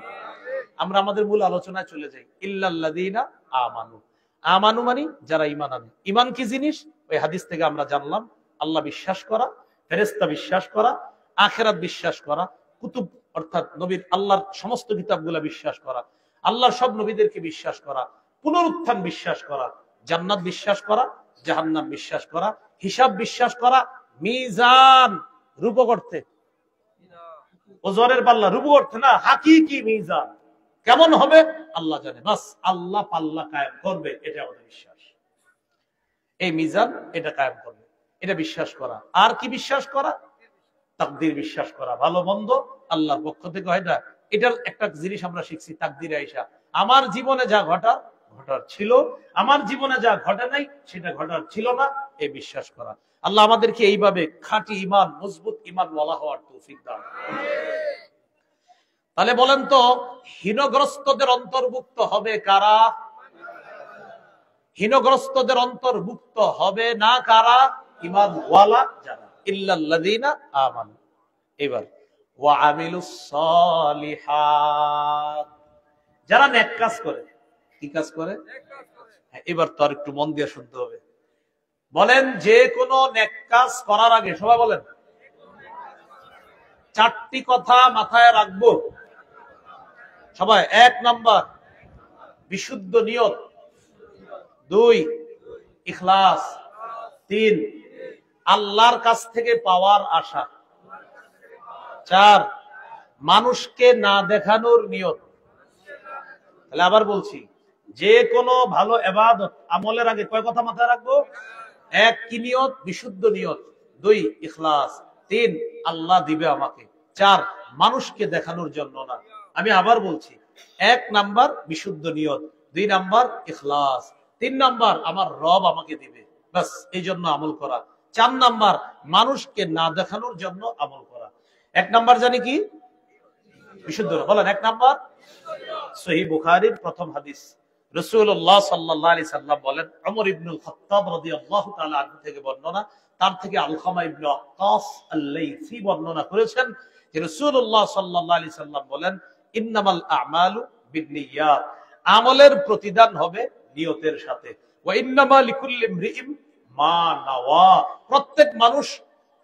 আমরা আমাদের মূল আলোচনায় চলে যাই। ইল্লাল্লাযীনা আমানু। আমানু মানে যারা ঈমান আনে। ঈমান কি জিনিস? ওই হাদিস থেকে আমরা জানলাম, আল্লাহ বিশ্বাস করা, ফেরেশতা বিশ্বাস করা, আখিরাত বিশ্বাস করা, কুতুব অর্থাৎ নবীর আল্লাহর সমস্ত কিতাবগুলো বিশ্বাস করা, আল্লাহর সব নবীদেরকে বিশ্বাস করা, পুনরুত্থান বিশ্বাস করা, জান্নাত বিশ্বাস করা, জাহান্নাম বিশ্বাস করা, হিসাব বিশ্বাস করা, মিজান রূপক অর্থে, ওজনের পাল্লা রূপক অর্থে না, হাকিকি মিজান কেমন হবে আল্লাহ জানে, বাস আল্লাহ পাল্লা কায়েম করবে, এটা আমাদের বিশ্বাস। এই মিজান এটা কায়েম করবে, এটা বিশ্বাস করা। আর কি বিশ্বাস করা? তাকদীর বিশ্বাস করা, ভালো মন্দ আল্লাহর পক্ষ থেকে হয় না। এটার একটা জিনিস আমরা শিখছি তাকদীরে আইসা, আমার জীবনে যা ঘটার ঘটার ছিল, আমার জীবনে যা ঘটে নাই সেটা ঘটার ছিল না, এই বিশ্বাস করা। আল্লাহ আমাদেরকে এইভাবে খাঁটি ঈমান, মজবুত ঈমান ওয়ালা হওয়ার তৌফিক দান। তাহলে বলেন তো, হীনগ্রস্তদের অন্তর্ভুক্ত হবে কারা? হীনগ্রস্তদের অন্তর্ভুক্ত হবে না কারা? ঈমান ওয়ালা যারা। ইল্লাল্লাযীনা আমানু। এবার ওয়া আমিলুস সালিহাত, যারা নেক কাজ করে। কি কাজ করে? এবার তো আর একটু মন দিয়ে শুনতে হবে। বলেন, যে কোনো নেক কাজ করার আগে সবাই বলেন 4টি কথা মাথায় রাখবো সবাই। 1 নাম্বার বিশুদ্ধ নিয়ত, 2 ইখলাস, 3 আল্লাহর কাছ থেকে পাওয়ার আশা, 4 মানুষকে না দেখানোর নিয়ত। তাহলে আবার বলছি, যে কোনো ভালো ইবাদত আমলের আগে কয় কথা মাথায় রাখবো? 1 কি নিয়ত? বিশুদ্ধ নিয়ত, 2 ইখলাস, 3 আল্লাহ দিবে আমাকে, 4 মানুষকে দেখানোর জন্য না। আমি আবার বলছি, 1 নাম্বার বিশুদ্ধ নিয়ত, 2 নাম্বার ইখলাস, 3 নাম্বার আমার রব আমাকে দিবে, বাস এই জন্য আমল করা, 4 নাম্বার মানুষকে না দেখানোর জন্য আমল করা। 1 নাম্বার জানি কি? বিশুদ্ধ। বলেন 1 নাম্বার। সহিহ বুখারীর প্রথম হাদিস, রাসূলুল্লাহ সাল্লাল্লাহু আলাইহি সাল্লাম বলেন, ওমর ইবনুল খাত্তাব রাদিয়াল্লাহু তাআলা আনহু থেকে বর্ণনা, তার থেকে আলকামা ইবনে ওয়াক্কাস আল-লাইসি বর্ণনা করেছেন যে রাসূলুল্লাহ সাল্লাল্লাহু আলাইহি সাল্লাম বলেন, ইন্নামাল আ'মালু বিন্নিয়াত, আমলের প্রতিদান হবে নিয়তের সাথে, ওয়া ইন্নামা লিকুল্লি ইমরিইম মা নাওয়া, প্রত্যেক মানুষ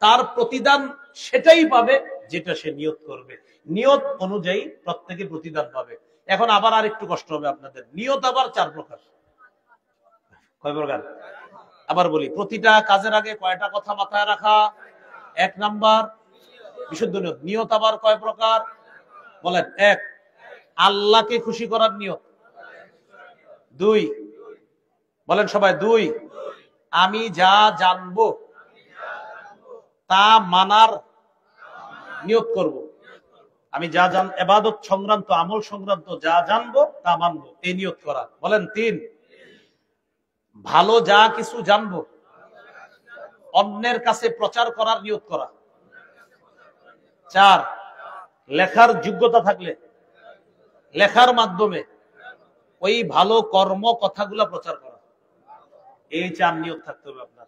তার প্রতিদান সেটাই পাবে যেটা সে নিয়ত করবে, নিয়ত অনুযায়ী প্রত্যেকে প্রতিদান পাবে। এখন আবার আর একটু কষ্ট হবে আপনাদের, নিয়ত আবার 4 প্রকার। কয় প্রকার? আবার বলি, প্রতিটা কাজের আগে কয়টা কথা মাথায় রাখা? 1 নাম্বার বিশুদ্ধ নিয়ত। নিয়ত আবার কয় প্রকার? বলেন। 1 আল্লাহকে খুশি করার নিয়ত, 2 বলেন সবাই 2 আমি যা জানবো তা মানার নিয়ত করব, আমি যা ইবাদত সংক্রান্ত আমল সংক্রান্ত যা জানবো তা মানবো, এই নিয়ত করা। বলেন 3 ভালো যা কিছু জানবো অন্যের কাছে প্রচার করার নিয়ত করা, 4 লেখার যোগ্যতা থাকলে লেখার মাধ্যমে ওই ভালো কর্ম কথাগুলা প্রচার করা। এই 4 নিয়ত থাকতে হবে আপনার।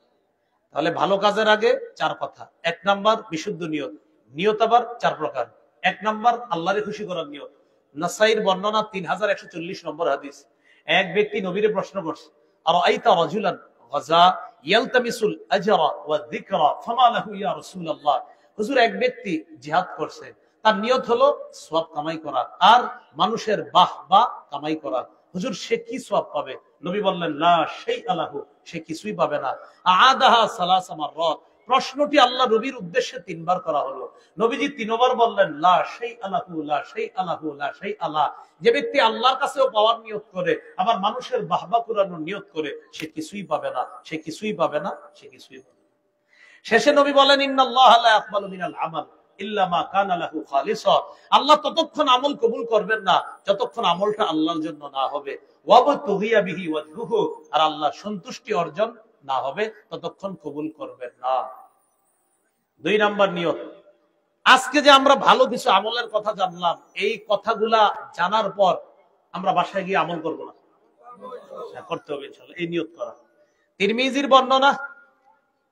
তাহলে ভালো কাজের আগে 4 কথা। 1 নাম্বার বিশুদ্ধ নিয়ত, নিয়ত আবার 4 প্রকার। 1 নাম্বার আল্লাহরে খুশি করার নিয়ত। নাসাইর বর্ণনা 3140 নম্বর হাদিস, এক ব্যক্তি নবীরে প্রশ্ন করছে, আর আইতা রাজুলান গাজা ইয়ালতামিসুল আজরা ওয়া যিকরা ফামা লাহু ইয়া রাসূলুল্লাহ, হুজুর এক ব্যক্তি জিহাদ করছে, তার নিয়ত হলো সওয়াব কামাই করা আর মানুষের বাহবা কামাই করা, হুজুর সে কি সওয়াব পাবে? নবী বললেন, লা শাইআ লাহু, সে কিছুই পাবে না। আদাহা সালাসা মাররাত, প্রশ্নটি আল্লাহ নবীর উদ্দেশ্যে 3 বার করা হলো। নবীজি 3 বার বললেন, লা শাইআ লাহু, লা শাইআ লাহু, লা শাইআ লা। যে ব্যক্তি আল্লাহর কাছেও পাওয়ার নিয়ত করে আবার মানুষের বাহবা কুরানোর নিয়ত করে, সে কিছুই পাবে না, সে কিছুই পাবে না, সে কিছুই পাবে না। শেষে নবী বলেন, ইন্নাল্লাহা লা ইয়াকবালু মিনাল আমাল ইল্লা মা কানা লাহু খালিসা, আল্লাহ ততক্ষণ আমল কবুল করবেন না যতক্ষণ আমলটা আল্লাহর জন্য না হবে, ওয়াবতুগিয়া বিহি ওয়াজহুহু, আর আল্লাহর সন্তুষ্টি অর্জন না হবে ততক্ষণ কবুল করবেন না। 2 নাম্বার নিয়ত। আজকে যে আমরা ভালো কিছু আমলের কথা জানলাম, এই কথাগুলা জানার পর আমরা বাসায় গিয়ে আমল করব না? করতে হবে ইনশাআল্লাহ, এই নিয়ত করা। তিরমিজির বর্ণনা,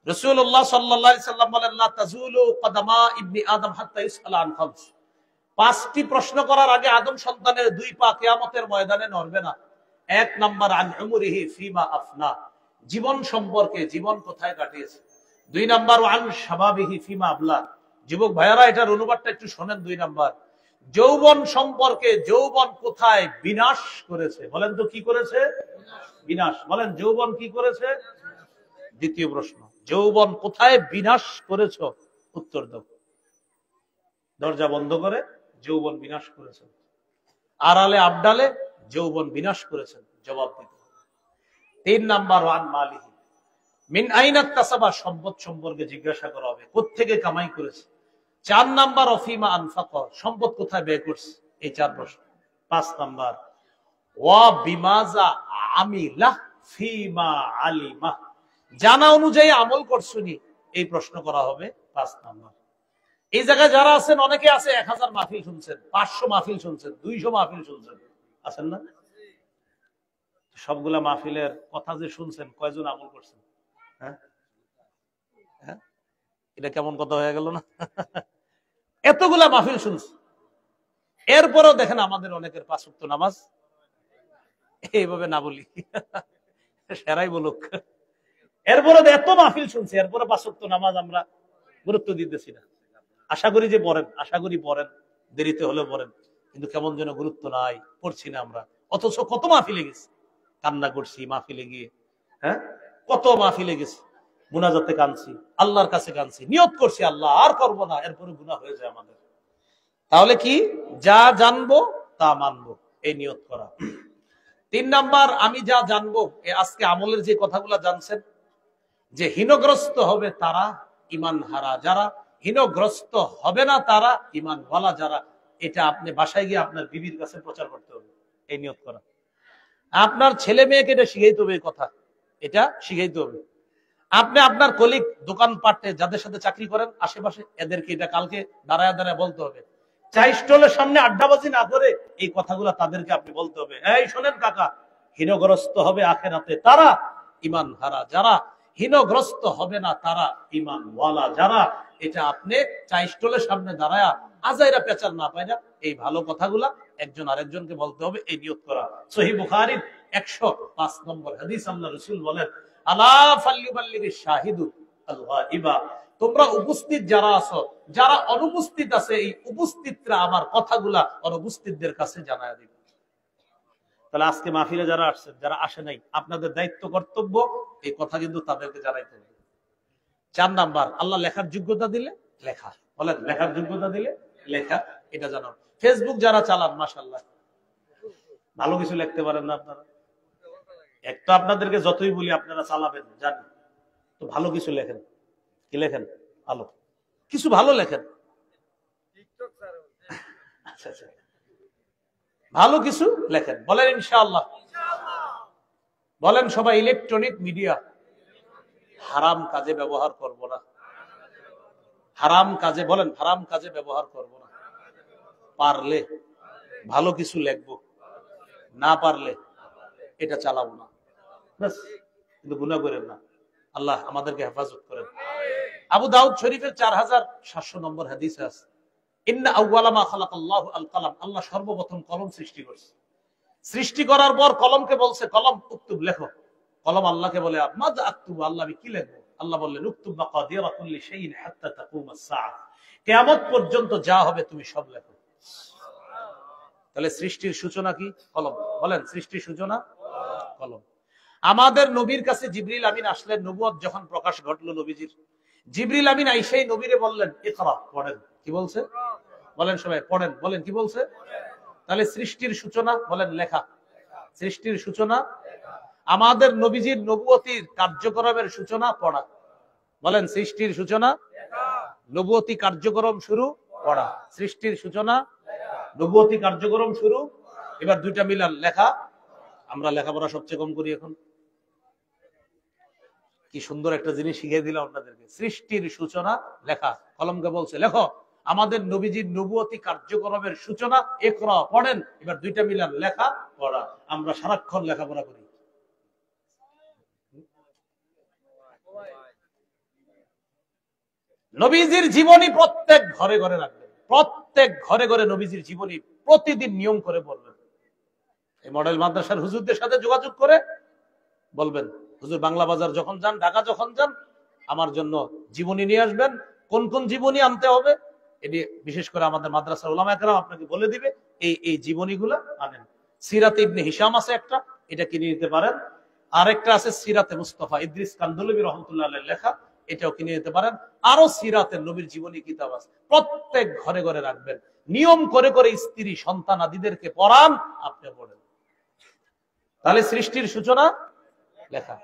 রাসূলুল্লাহ সাল্লাল্লাহু আলাইহি সাল্লাম বলেন, লা তাজুলু কদামা ইবনি আদম হাত্তা ইসআলা আন খামস। 5টি প্রশ্ন করার আগে আদম সন্তানের 2 পা কিয়ামতের ময়দানে নড়বে না। 1 নাম্বার আন উমরিহি ফিমা আফনা, জীবন সম্পর্কে, জীবন কোথায় কাটিয়েছে। 2 নাম্বার আন শাবাবিহি ফিমা আবলা, যুবক ভাইয়ারা এটার অনুবাদটা একটু শোনেন। 2 নাম্বার যৌবন সম্পর্কে, যৌবন কোথায় বিনাশ করেছে। বলেন তো কি করেছে? বিনাশ। বলেন যৌবন কি করেছে? দ্বিতীয় প্রশ্ন, যৌবন কোথায় বিনাশ করেছ? উত্তর দাও। দরজা বন্ধ করে যৌবন বিনাশ করেছেন, আড়ালে আবডালে যৌবন বিনাশ করেছেন, জবাব দিতে হবে। 3 নাম্বার ওয়ান মালিহি মিন আইনা তাসাবা, সম্পদ সম্পর্কে জিজ্ঞাসা করা হবে, কোত্থেকে কামাই করেছে। 4 নাম্বার অফিমা আনফাক, সম্পদ কোথায় ব্যয় করছে, এই 4 প্রশ্ন। 5 নাম্বার ওয়া বিমাজা আমিলা ফিমা আলিমা, জানা অনুযায়ী আমল করছনি, এই প্রশ্ন করা হবে 5 নাম্বার। এই জায়গায় যারা আছেন, অনেকে আছে 1000 মাহফিল শুনছেন, 500 মাহফিল শুনছেন, 200 মাহফিল শুনছেন, আছেন না? সবগুলা মাহফিলের কথা যে শুনছেন, কয়জন আমল করছেন? হ্যাঁ, এটা কেমন কথা হয়ে গেল না? এতগুলা মাহফিল শুনছেন, এরপরেও দেখেন আমাদের অনেকের 5 ওয়াক্ত নামাজ, এইভাবে না বলি, সেরাই বলুক, এরপরে এত মাহফিল শুনছে, এরপরে 5 ওয়াক্ত নামাজ আমরা গুরুত্ব দিতেছি না। আশা করি যে পড়েন, আশা করি পড়েন, দেরিতে হলেও পড়েন, কিন্তু কেমন যেন গুরুত্ব নাই, পড়ছি না আমরা। অথচ কত মাহফিলে গেছি, কান্না করছি মাহফিলে গিয়ে, হ্যাঁ, কত মাহফিলে গেছি, মুনাজাতে কাঁদছি, আল্লাহর কাছে কাঁদছি, নিয়ত করছি আল্লাহ আর করবো না, এরপরে গুনাহ হয়ে যায় আমাদের। তাহলে কি, যা জানবো তা মানবো, এই নিয়ত করা। 3 নাম্বার, আমি যা জানবো, আজকে আমলের যে কথাগুলো জানছেন, যে হীনগ্রস্ত হবে তারা ঈমান হারা, যারা হীনগ্রস্ত হবে না তারা ঈমান ওয়ালা যারা, এটা আপনি বাসায় গিয়ে আপনার বিবির কাছে প্রচার করতে হবে, এই নিয়ত করা। আপনার ছেলে মেয়েকে এটা শিখাইতে হবে, এই কথা এটা শিখাইতে হবে। আপনি আপনার কলিগ, দোকানপাটে যাদের সাথে চাকরি করেন আশেপাশে, এদেরকে এটা কালকে দাঁড়ায় দাঁড়ায় বলতে হবে। চা স্টলের সামনে আড্ডাবাজি না করে এই কথাগুলো তাদেরকে আপনি বলতে হবে। এই শোনেন কাকা, হীনগ্রস্ত হবে আখিরাতে তারা ঈমান হারা, যারা হীনগ্রস্ত হবে না তারা ঈমান ওয়ালা যারা, এটা আপনি চা স্টলের সামনে দাঁড়ায় আজাইরা পেচার না পায় না, এই ভালো কথাগুলা একজন আরেকজনকে বলতে হবে, এই নিয়ত করা। সহিহ বুখারীর 105 নম্বর হাদিস, আল্লাহ রাসূল বলেন, আলা ফাল্যুবাল্লিগিশ শাহিদু আল গায়বা, তোমরা উপস্থিত যারা আছো, যারা অনুপস্থিত আছে, এই উপস্থিতরা আমার কথাগুলা অনুপস্থিতদের কাছে জানায় দিবে। তাহলে আজকে মাহফিলে যারা আসছেন, যারা আসে নাই, আপনাদের দায়িত্ব কর্তব্য এই কথা কিন্তু তাদেরকে জানাইতে হবে। 4 নাম্বার, আল্লাহ লেখার যোগ্যতা দিলে লেখা, বলেন লেখার যোগ্যতা দিলে লেখা, এটা জানান। ফেসবুক যারা চালান, মাশাআল্লাহ ভালো কিছু লিখতে পারেন না আপনারা? একটা আপনাদেরকে যতই বলি আপনারা চালাবেন জানি, তো ভালো কিছু লেখেন। কি লেখেন? ভালো কিছু, ভালো লেখেন। আচ্ছা আচ্ছা, ভালো কিছু লেখেন, বলেন ইনশাআল্লাহ। বলেন সবাই, ইলেকট্রনিক মিডিয়া হারাম কাজে ব্যবহার করব না, হারাম কাজে, বলেন হারাম কাজে ব্যবহার করব না। পারলে ভালো কিছু লিখবো, না পারলে এটা চালাবো না, বাস। কিন্তু গুনাহ করেন না, আল্লাহ আমাদেরকে হেফাজত করেন। আবু দাউদ শরীফের 4700 নম্বর হাদিসে আছে, ইন্না আউওয়ালা মা খালাকাল্লাহু আল কলম, আল্লাহ সর্বপ্রথম কলম সৃষ্টি করছে। সৃষ্টি করার পর কলমকে বলছে, কলম উক্তুব, লেখো। কলম আল্লাহকে বলে, মাযা আকতুবু, আল্লাহ আমি কি লিখবো? আল্লাহ বললেন, উক্তুব মাকাদিরা কুল্লি শাইইন হাত্তা তাকুমুস সাআহ, কিয়ামত পর্যন্ত যা হবে তুমি সব লেখো। তাহলে সৃষ্টির সূচনা কি? কলম। বলেন সৃষ্টির সূচনা কলম। আমাদের নবীর কাছে জিবরিল আমিন আসলেন, নবুয়ত যখন প্রকাশ ঘটলো নবীজির, জিবরিল আমিন আইসাই নবীরে বললেন, ইকরা, পড়েন। কি বলছে? বলেন সবাই, পড়েন। বলেন কি বলছে? তাহলে সৃষ্টির সূচনা, বলেন লেখা। সৃষ্টির সূচনা, আমাদের নবীজির নবুয়তির কার্যক্রমের সূচনা পড়া। বলেন সৃষ্টির সূচনা, নবুয়তি কার্যক্রম শুরু, পড়া। সৃষ্টির সূচনা, নবুয়তি কার্যক্রম শুরু। এবার দুইটা মিলান, লেখা। আমরা লেখাপড়া সবচেয়ে কম করি এখন, কি সুন্দর একটা জিনিস শিখিয়ে দিলাম আপনাদেরকে। সৃষ্টির সূচনা লেখা, কলমকে বলছে লেখো আমাদের নবীজির নবুয়তি কার্যক্রমের সূচনা ইকরা পড়েন। এবার দুইটা মিলান, লেখা পড়া। আমরা সারাক্ষণ লেখাপড়া করি। নবীজির জীবনী প্রত্যেক ঘরে ঘরে রাখবেন, প্রত্যেক ঘরে ঘরে নবীজির জীবনী প্রতিদিন নিয়ম করে পড়বেন। এই মডেল মাদ্রাসার হুজুরদের সাথে যোগাযোগ করে বলবেন, হুজুর বাংলা বাজার যখন যান, ঢাকা যখন যান, আমার জন্য জীবনী নিয়ে আসবেন। কোন কোন জীবনী আনতে হবে এটি বিশেষ করে আমাদের মাদ্রাসার উলামা একরাম আপনাকে বলে দিবে। এই জীবনীগুলো আনেন। সিরাতে ইবনে হিশাম আছে একটা, এটা কিনে নিতে পারেন। আরেকটা আছে সিরাতে মুস্তাফা ইদ্রিস কান্দলবী রহমতুল্লাহ আলাইহির লেখা, এটাও কিনে নিতে পারেন। আরো সিরাতের নবীর জীবনী কিতাব আছে, প্রত্যেক ঘরে ঘরে রাখবেন। নিয়ম করে করে স্ত্রী সন্তান আদিদেরকে পড়ান, আপনি পড়েন। তাহলে সৃষ্টির সূচনা লেখা,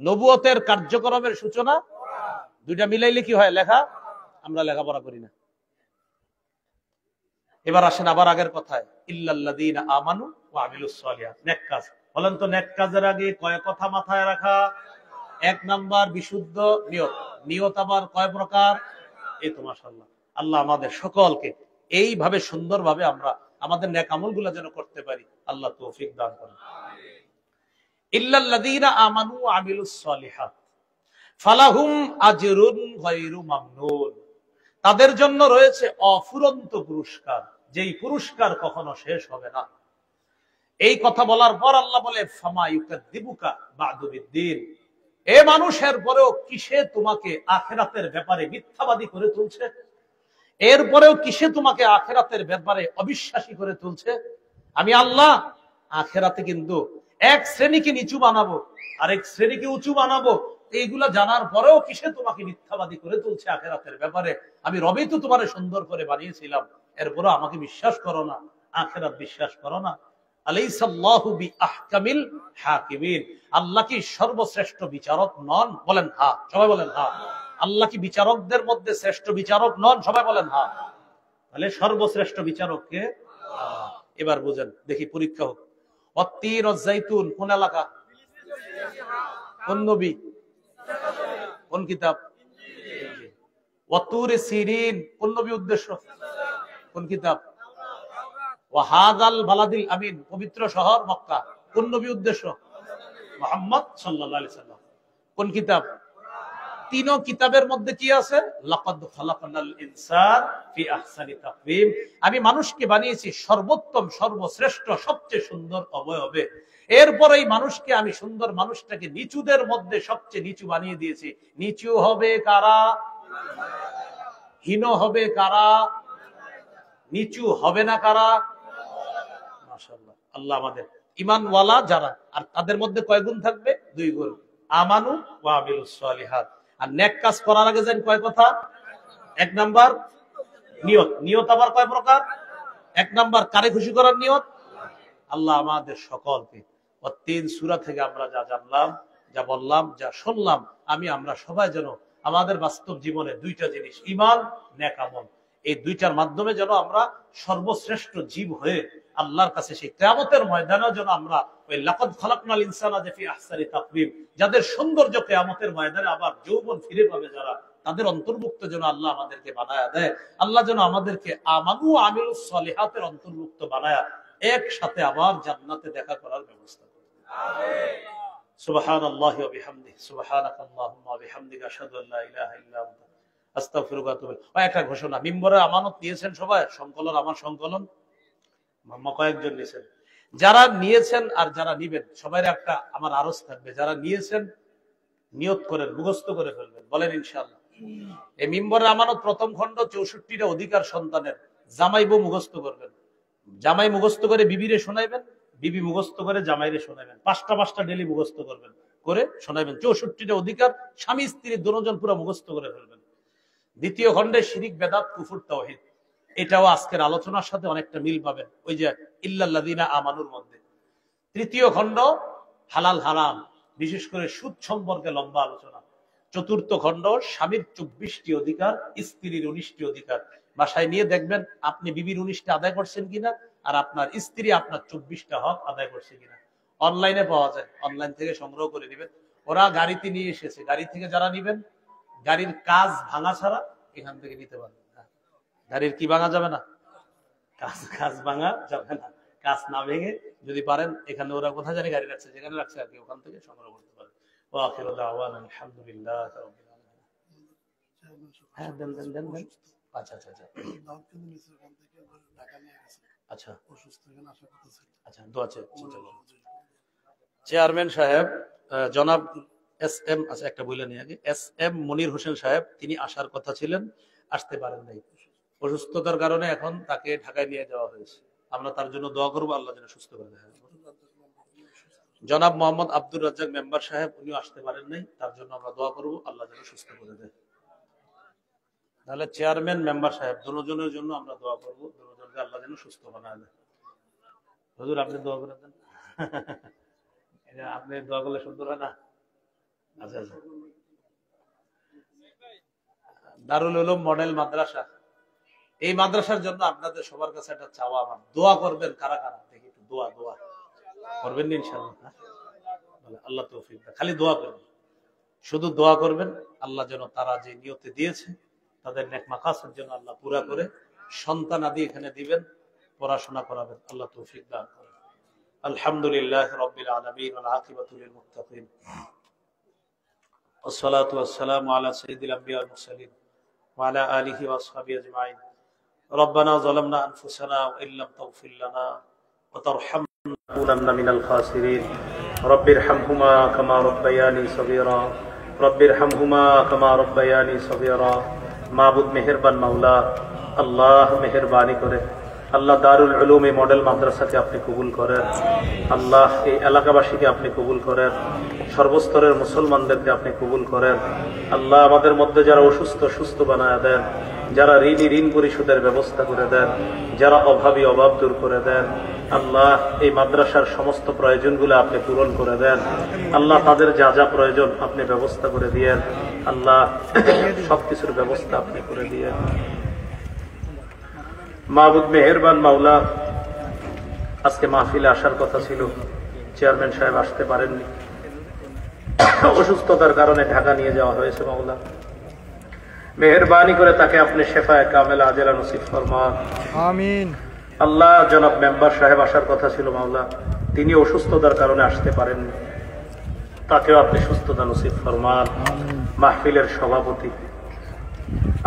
নবুয়তের কার্যক্রমের সূচনা, দুইটা মিলাইলে কি হয়? লেখা। আমরা লেখাপড়া করি না। এবার আসেন আবার আগের কথায়, ইল্লাল্লাযীনা আমানু ওয়া আমিলুস সালিহাত, নেক কাজ। বলেন তো নেক কাজের আগে কয় কথা মাথায় রাখা? এক নাম্বার বিশুদ্ধ নিয়ত। নিয়ত আবার কয় প্রকার? এই তো মাশাআল্লাহ। আল্লাহ আমাদের সকলকে এইভাবে সুন্দরভাবে আমরা আমাদের নেক আমলগুলো যেন করতে পারি, আল্লাহ তৌফিক দান করুন। ইল্লাল্লাযীনা আমানু ওয়া আমিলুস সালিহাত ফালাহুম আজরুন গায়রু মামনুন, তাদের জন্য রয়েছে অফুরন্ত পুরস্কার, যেই পুরস্কার কখনো শেষ হবে না। এই কথা বলার পর আল্লাহ বলে, ফামা ইউকাযযিবুকা বা'দু বিদ্দীন, এ মানুষের পরেও কিসে তোমাকে আখিরাতের ব্যাপারে মিথ্যাবাদী করে তুলছে? এরপরেও কিসে তোমাকে আখিরাতের ব্যাপারে অবিশ্বাসী করে তুলছে? আমি আল্লাহ আখিরাতে কিন্তু এক শ্রেণীকে নিচু বানাবো, আরেক শ্রেণীকে উঁচু বানাবো। এইগুলা জানার পরেও কিসে তোমাকে মিথ্যাবাদী করে তুলছে আখিরাতের ব্যাপারে? আমি রবি তো তোমারে সুন্দর করে বানিয়েছিলাম, এরপরও আমাকে বিশ্বাস করো না, আখিরাত বিশ্বাস করো না। আলাইসাল্লাহু বিআহকামিল হাকিমিন, আল্লাহ কি সর্বশ্রেষ্ঠ বিচারক নন? বলেন হ্যাঁ, সবাই বলেন হ্যাঁ। আল্লাহ কি বিচারকদের মধ্যে শ্রেষ্ঠ বিচারক নন? সবাই বলেন হ্যাঁ। তাহলে সর্বশ্রেষ্ঠ বিচারক কে? এবার বুঝেন, দেখি পরীক্ষা হোক। ওয়াত্তিন ওয়াজ জাইতুন কোন এলাকা? কোন নবী? কোন কিতাব? ওয়াতুরে সিরিন কোন নবী উদ্দেশ্য? কোন কিতাব? ওয়াহাদাল বালাদিল আমিন পবিত্র শহর মক্কা কোন নবী উদ্দেশ্য? মুহাম্মদ সাল্লাল্লাহু আলাইহি সাল্লাম। কোন কিতাব? তিনও কিতাবের মধ্যে কি আছে? লাকাদ খালাকনাল ইনসান ফি আহসানি তাকওয়িম, আমি মানুষকে বানিয়েছি সর্বোত্তম, সর্বশ্রেষ্ঠ, সবচেয়ে সুন্দর অবয়বে। এরপর এই মানুষকে আমি সুন্দর মানুষটাকে নিচুদের মধ্যে সবচেয়ে নিচু বানিয়ে দিয়েছি। নিচু হবে কারা? হীন হবে কারা? নিচু হবে না কারা? মাশাআল্লাহ। আল্লাহ আমাদের ঈমানওয়ালা যারা, আর তাদের মধ্যে কয় গুণ থাকবে? 2 গুণ, আমানু ওয়া আমিলুস সালিহাত। আর নেক কাজ করার আগে জানেন কয় কথা? 1 নাম্বার নিয়ত। নিয়ত আবার কয় প্রকার? 1 নাম্বার কারে খুশি করার নিয়ত? আল্লাহ আমাদের সকলকে তিন সূরা থেকে আমরা যা জানলাম, যা বললাম, যা শুনলাম, আমরা সবাই যেন আমাদের বাস্তব জীবনে দুইটা জিনিস, ঈমান, নেক আমল, এই দুইটার মাধ্যমে যেন আমরা সর্বশ্রেষ্ঠ জীব হয়ে আল্লাহর কাছে সেই কিয়ামতের ময়দানে যেন আমরা ওই লাকাদ খালাকনাল ইনসানা ফি আহসানি তাকওয়িম, যাদের সৌন্দর্য কিয়ামতের ময়দানে আবার যৌবন ফিরে পাবে যারা, তাদের অন্তর্ভুক্ত যেন আল্লাহ আমাদেরকে বানায়া দেয়। আল্লাহ যেন আমাদেরকে আমানু ওয়া আমিলুস সালিহাতের অন্তর্ভুক্ত বানায়া একসাথে আবার জান্নাতে দেখা করার ব্যবস্থা করে। আমিন। সুবহানাল্লাহি ওয়া বিহামদিহি, সুবহানাকাল্লাহুম্মা ওয়া বিহামদিকা আশহাদু আল্লা ইলাহা ইল্লা আনতা আস্তাগফিরুকা ওয়া আতুবু ইলাইক। একটা ঘোষণা, মিম্বরে আমানত নিয়েছেন সবাই, সংকলন, আমার সংকলন মাম্মা কয়েকজন নিয়েছেন। যারা নিয়েছেন আর যারা নিবেন সবাই একটা আমার আরজ থাকবে, যারা নিয়েছেন নিয়ত করেন, মুখস্থ করে ফেলবেন, বলেন ইনশাআল্লাহ। এই মিম্বরে আমানত প্রথম খণ্ড 64টা অধিকার সন্তানের, জামাই বউ মুখস্থ করবেন। জামাই মুখস্থ করে বিবিরে শোনাইবেন, বিবি মুখস্থ করে জামাইরে শোনাইবেন। 5টা ডেলি মুখস্থ করবেন, করে শোনাইবেন। 64টা অধিকার স্বামী স্ত্রী দুজন পুরো মুখস্থ করে ফেলবেন। দ্বিতীয় খণ্ডে শিরিক, বেদাত, কুফর, তাওহীদ, এটাও আজকের আলোচনার সাথে অনেকটা মিল পাবেন, ওই যে ইল্লাল্লাযীনা আমানুর মধ্যে। তৃতীয় খণ্ড হালাল হারাম, বিশেষ করে সুদ সম্পর্কে লম্বা আলোচনা। চতুর্থ খণ্ড স্বামীর 24টি অধিকার, স্ত্রীর 19টি অধিকার। বাসায় নিয়ে দেখবেন আপনি বিবির 19টা আদায় করছেন কিনা, আর আপনার স্ত্রী আপনার 24টা হক আদায় করছে কিনা। অনলাইনে পাওয়া যায়, অনলাইন থেকে সংগ্রহ করে নেবেন। ওরা গাড়িতে নিয়ে এসেছে, গাড়ি থেকে যারা নিবেন গাড়ির কাজ ভাঙা ছাড়া এখান থেকে নিতে পারবেন। গাড়ির কি ভাঙা যাবে না? কাজ ভাঙা যাবে না। কাজ না ভেঙে যদি পারেন, এখানে ওরা কোথায় জানি গাড়ি রাখছে, যেখানে রাখছে আর কি, ওখান থেকে সংগ্রহ করতে পারেন। ওয়া আখিরু দাওয়ানা আলহামদুলিল্লাহ রাব্বিল আলামিন। হ্যাঁ, দেন দেন দেন দেন। আচ্ছা আচ্ছা আচ্ছা আচ্ছা আচ্ছা, দোয়া চাই। চেয়ারম্যান সাহেব জনাব এস এম, আচ্ছা একটা বলে নিয়ে আগে, এস এম মনির হোসেন সাহেব, তিনি আসার কথা ছিলেন, আসতে পারেন নাই। অসুস্থতার কারণে এখন তাকে ঢাকায় নিয়ে যাওয়া হয়েছে। আমরা তার জন্য দোয়া করবো, আল্লাহ যেন সুস্থ করে দেয়। জনাব মোহাম্মদ আব্দুর রাজ্জাক মেম্বার সাহেব, উনিও আসতে পারেন নাই, তার জন্য আমরা দোয়া করবো, আল্লাহ যেন সুস্থ করে দেয়। তাহলে চেয়ারম্যান মেম্বার সাহেব দুজনের জন্য আমরা দোয়া করবো, দুজনকে আল্লাহ যেন সুস্থ বানায় দেয়। হুজুর আপনি দোয়া করে দেন। আপনি দোয়া করলে সুন্দর হয় না? আচ্ছা আচ্ছা। দারুল উলুম মডেল মাদ্রাসা, এই মাদ্রাসার জন্য আপনাদের সবার কাছে একটা চাওয়া, আমার দোয়া করবেন। কারা কারা দেখি একটু দোয়া করবেন ইনশাআল্লাহ। আল্লাহ তৌফিক দেয়, খালি দোয়া করবেন, শুধু দোয়া করবেন। আল্লাহ যেন তারা যে নিয়তে দিয়েছে তাদের নেক মাকাসেদ যেন আল্লাহ পুরা করে, সন্তান আদি এখানে দিবেন, পড়াশোনা করাবেন, আল্লাহ তৌফিক দান করেন। আলহামদুলিল্লাহ রাব্বিল আলামিন ওয়াল আকিবাতু লিল মুত্তাকিন ওয়াসসালাতু ওয়াসসালামু আলা সাইয়্যিদিল আমবিয়া ওয়াল মুরসালিন ওয়া আলা আলিহি ওয়া আসহাবিহি আজমাইন। রব্বানা যালামনা আনফুসানা ওয়া ইল্লাম তাগফির লানা ওয়া তারহামনা লানাকুনান্না মিনাল খাসিরিন। রব্বিরহামহুমা কামা রাব্বায়ানি সগীরা, রব্বিরহামহুমা কামা রাব্বায়ানি সগীরা। মাবুদ মেহেরবান মাওলা, আল্লাহ মেহেরবানি করে আল্লাহ দারুল উলুম মডেল মাদ্রাসাকে আপনি কবুল করেন। আল্লাহ এই এলাকাবাসীকে আপনি কবুল করেন, সর্বস্তরের মুসলমানদেরকে আপনি কবুল করেন। আল্লাহ আমাদের মধ্যে যারা অসুস্থ সুস্থ বানায় দেন, যারা ঋণী ঋণ পরিশোধের ব্যবস্থা করে দেন, যারা অভাবী অভাব দূর করে দেন। আল্লাহ এই মাদ্রাসার সমস্ত প্রয়োজনগুলো আপনি পূরণ করে দেন। আল্লাহ তাদের যা যা প্রয়োজন আপনি ব্যবস্থা করে দিয়েন। আল্লাহ সবকিছুর ব্যবস্থা আপনি করে দিয়েন। মাবুদ মেহেরবান মাওলা, আজকে মাহফিলে আসার কথা ছিল, চেয়ারম্যান সাহেব আসতে পারেননি, অসুস্থতার কারণে ঢাকা নিয়ে যাওয়া হয়েছে। মাওলা মেহেরবানি করে তাকে আপনি শেফায়ে কামেলা আজেলা নসিব ফরমান, আমিন। আল্লাহ জনাব মেম্বার সাহেব আসার কথা ছিল মাওলা, তিনি অসুস্থতার কারণে আসতে পারেননি, তাকেও আপনি সুস্থতা নসিব ফরমান। মাহফিলের সভাপতি,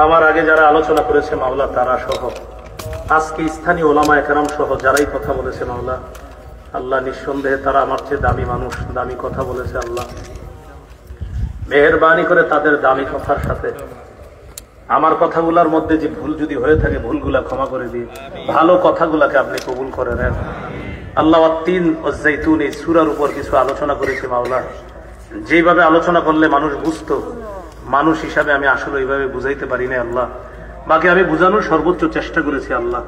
আমার আগে যারা আলোচনা করেছে মাওলা তারা সহ, আজকে স্থানীয় ওলামায়ে কেরাম সহ যারাই কথা বলেছে মাওলা, আল্লাহ নিঃসন্দেহে তারা আমার চেয়ে দামি মানুষ, দামি কথা বলেছে। আল্লাহ মেহেরবানি করে তাদের দামি কথার সাথে আমার কথাগুলার মধ্যে যে ভুল যদি হয়ে থাকে ভুলগুলা ক্ষমা করে দিয়ে ভালো কথাগুলাকে আপনি কবুল করে নেন। আল্লাহ তিন ওয়াজ্জাইতুন এই সূরার উপর কিছু আলোচনা করেছি মাওলা, যেভাবে আলোচনা করলে মানুষ বুঝতো, মানুষ হিসাবে আমি আসলে এইভাবে বুঝাইতে পারি না আল্লাহ, বাকি আমি বুঝানোর সর্বোচ্চ চেষ্টা করেছি। আল্লাহ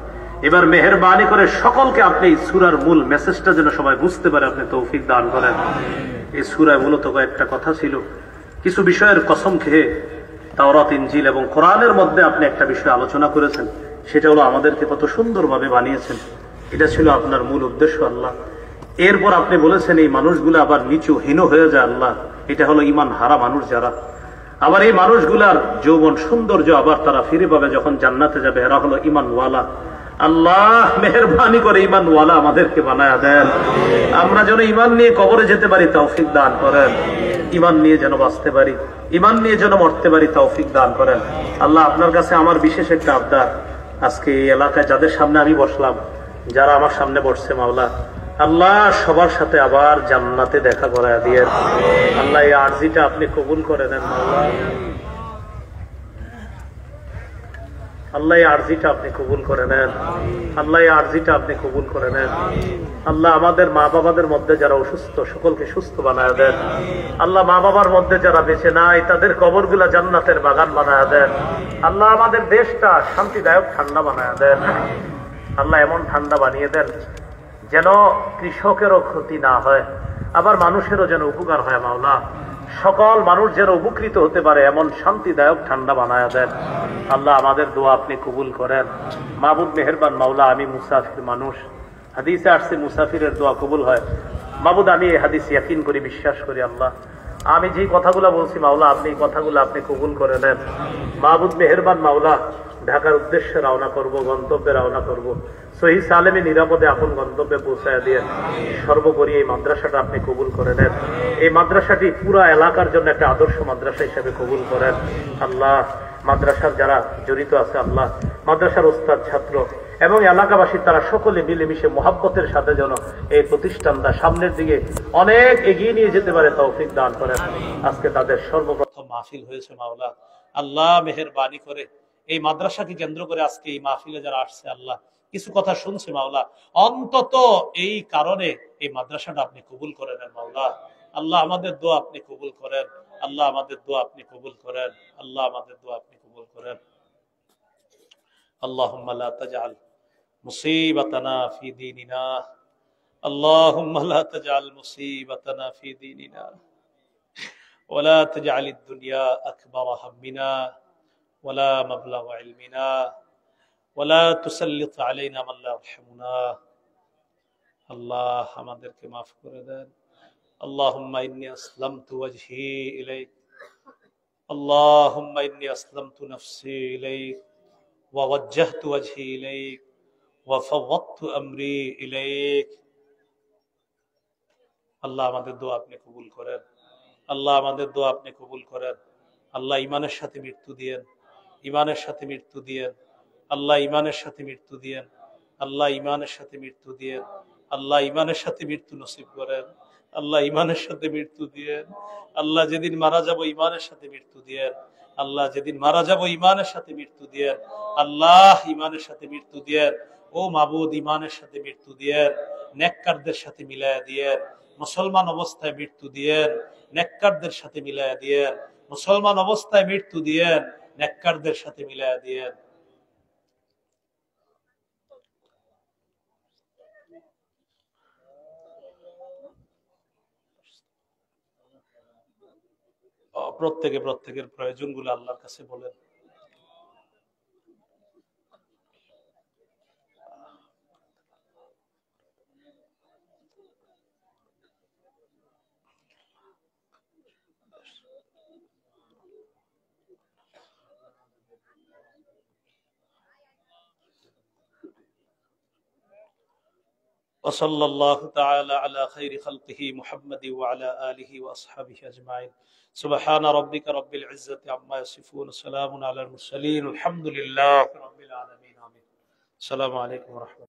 এবার মেহেরবানি করে সকলকে আপনি এই সূরার মূল মেসেজটা যেন সবাই বুঝতে পারে আপনি তৌফিক দান করেন। এই সূরায় মূলত কয়েকটা কথা ছিল, কিছু বিষয়ের কসম খেয়ে তাওরাত ইনজিল এবং কোরআনের মধ্যে আপনি একটা বিষয় আলোচনা করেছেন, সেটা হলো আমাদেরকে কত সুন্দরভাবে বানিয়েছেন, এটা ছিল আপনার মূল উদ্দেশ্য। আল্লাহ এরপর আপনি বলেছেন এই মানুষগুলো আবার নিচু হীন হয়ে যায়। আল্লাহ এটা হলো ইমান হারা মানুষ যারা, আবার এই মানুষগুলার যৌবন সৌন্দর্য আবার তারা ফিরে পাবে যখন জান্নাতে যাবে, এরা হলো ইমানওয়ালা। আল্লাহ মেহেরবানি করে ইমানওয়ালা আমাদেরকে বানায়া দেন, আমরা যেন ইমান নিয়ে কবরে যেতে পারি তৌফিক দান করেন, ইমান নিয়ে যেন বাঁচতে পারি, ইমান নিয়ে যেন মরতে পারি তৌফিক দান করেন। আল্লাহ আপনার কাছে আমার বিশেষ একটা আবদার, আজকে এই এলাকায় যাদের সামনে আমি বসলাম, যারা আমার সামনে বসছে মাওলা, আল্লাহ সবার সাথে আবার জান্নাতে দেখা করায় দিয়ে আল্লাহ এই আরজিটা আপনি কবুল করে নেন মাওলা, আল্লাহ এই আরজিটা আপনি কবুল করে নেন, আল্লাহ এই আরজিটা আপনি কবুল করে নেন। আল্লাহ আমাদের মা বাবাদের মধ্যে যারা অসুস্থ সকলকে সুস্থ বানায় দেন। আল্লাহ মা বাবার মধ্যে যারা বেঁচে নাই তাদের কবরগুলা জান্নাতের বাগান বানায় দেন। আল্লাহ আমাদের দেশটা শান্তিদায়ক ঠান্ডা বানায় দেন। আল্লাহ এমন ঠান্ডা বানিয়ে দেন যেন কৃষকেরও ক্ষতি না হয়, আবার মানুষেরও যেন উপকার হয় মাওলা, সকল মানুষ যেন উপকৃত হতে পারে এমন শান্তিদায়ক ঠান্ডা বানায়া দেন। আল্লাহ আমাদের দোয়া আপনি কবুল করেন। মাবুদ মেহেরবান মাওলা, আমি মুসাফির মানুষ, হাদিসে আসছে মুসাফিরের দোয়া কবুল হয়। মাবুদ আমি এই হাদিস ইয়াকিন করি, বিশ্বাস করি। আল্লাহ আমি যে কথাগুলো বলছি মাওলা, আপনি এই কথাগুলো আপনি কবুল করে নেন। মাহবুব মেহেরবান মাওলা, ঢাকার উদ্দেশ্যে রওনা করব, গন্তব্যে রওনা করব, সহি সালেমে নিরাপদে আপন গন্তব্যে পৌঁছায় দিয়ে সর্বোপরি এই মাদ্রাসাটা আপনি কবুল করে নেন। এই মাদ্রাসাটি পুরা এলাকার জন্য একটা আদর্শ মাদ্রাসা হিসেবে কবুল করেন। আল্লাহ, মাদ্রাসার যারা জড়িত আছে আল্লাহ, মাদ্রাসার ওস্তাদ, ছাত্র এবং এলাকাবাসী, তারা সকলে মিলেমিশে মোহাব্বতের সাথে যেন এই প্রতিষ্ঠানটা সামনের দিকে অনেক এগিয়ে নিয়ে যেতে পারে তৌফিক দান করেন। আজকে তাদের সর্বপ্রথম মাহফিল হয়েছে মাওলা, আল্লাহ মেহেরবানি করে এই মাদ্রাসাকে কেন্দ্র করে আজকে এই মাহফিলে যারা আসছে আল্লাহ, কিছু কথা শুনছে মাওলা, অন্তত এই কারণে এই মাদ্রাসাটা আপনি কবুল করে নেন মাওলা। আল্লাহ আমাদের দোয়া আপনি কবুল করেন, আল্লাহ আমাদের দোয়া আপনি কবুল করেন, আল্লাহ আমাদের দোয়া আপনি কবুল করেন। আল্লাহুম্মা লা তাজআল মুসিবাতানা ফি দীনিনা, আল্লাহুম্মা লা তাজআল মুসিবাতানা ফি দীনিনা ওয়া লা তাজআলিদ দুনিয়া আকবারা হাম্মিনা ওয়া লা মাবলাগা ইলমিনা ওয়া লা তুসাল্লিত আলাইনা মান লা ইয়ারহামুনা। আল্লাহ আমাদেরকে মাফ করে দেন। আল্লাহুম্মা ইন্নী আসলামতু ওয়াজহি ইলাইক, আল্লাহুম্মা ইন্নী আসলামতু নাফসি ইলাইক ওয়া ওয়াজ্জাহতু ওয়াজহি ইলাইক ওয়া ফাওয়াদতু আমরি ইলাইক। আল্লাহ আমাদের দোয়া আপনি কবুল করেন, আল্লাহ আমাদের দোয়া আপনি কবুল করেন। আল্লাহ ইমানের সাথে মৃত্যু দিয়েন, ইমানের সাথে মৃত্যু দিয়েন, আল্লাহ ইমানের সাথে মৃত্যু দিয়েন, আল্লাহ ইমানের সাথে মৃত্যু দিয়েন, আল্লাহ ইমানের সাথে মৃত্যু নসিব করেন, আল্লাহ ইমানের সাথে মৃত্যু দিয়েন। আল্লাহ যেদিন মারা যাব ইমানের সাথে মৃত্যু দিয়েন, আল্লাহ যেদিন মারা যাব ইমানের সাথে মৃত্যু দিয়েন, আল্লাহ ইমানের সাথে মৃত্যু দিয়েন। ও মাবুদ, ইমানের সাথে মৃত্যু দিয়েন, নেককারদের সাথে মিলায়া দিয়েন, মুসলমান অবস্থায় মৃত্যু দিয়েন, নেককারদের সাথে মিলায়া দিয়েন, মুসলমান অবস্থায় মৃত্যু দিয়েন, নেককারদের সাথে মিলায়া দিয়েন। প্রত্যেকে প্রত্যেকের প্রয়োজনগুলো আল্লাহর কাছে বলেন। وصلى الله تعالى على خير خلقه محمد وعلى آله وأصحابه أجمعين. سبحان ربك رب العزة عما يصفون، سلام على المرسلين، الحمد لله رب العالمين، آمين. السلام عليكم ورحمة الله.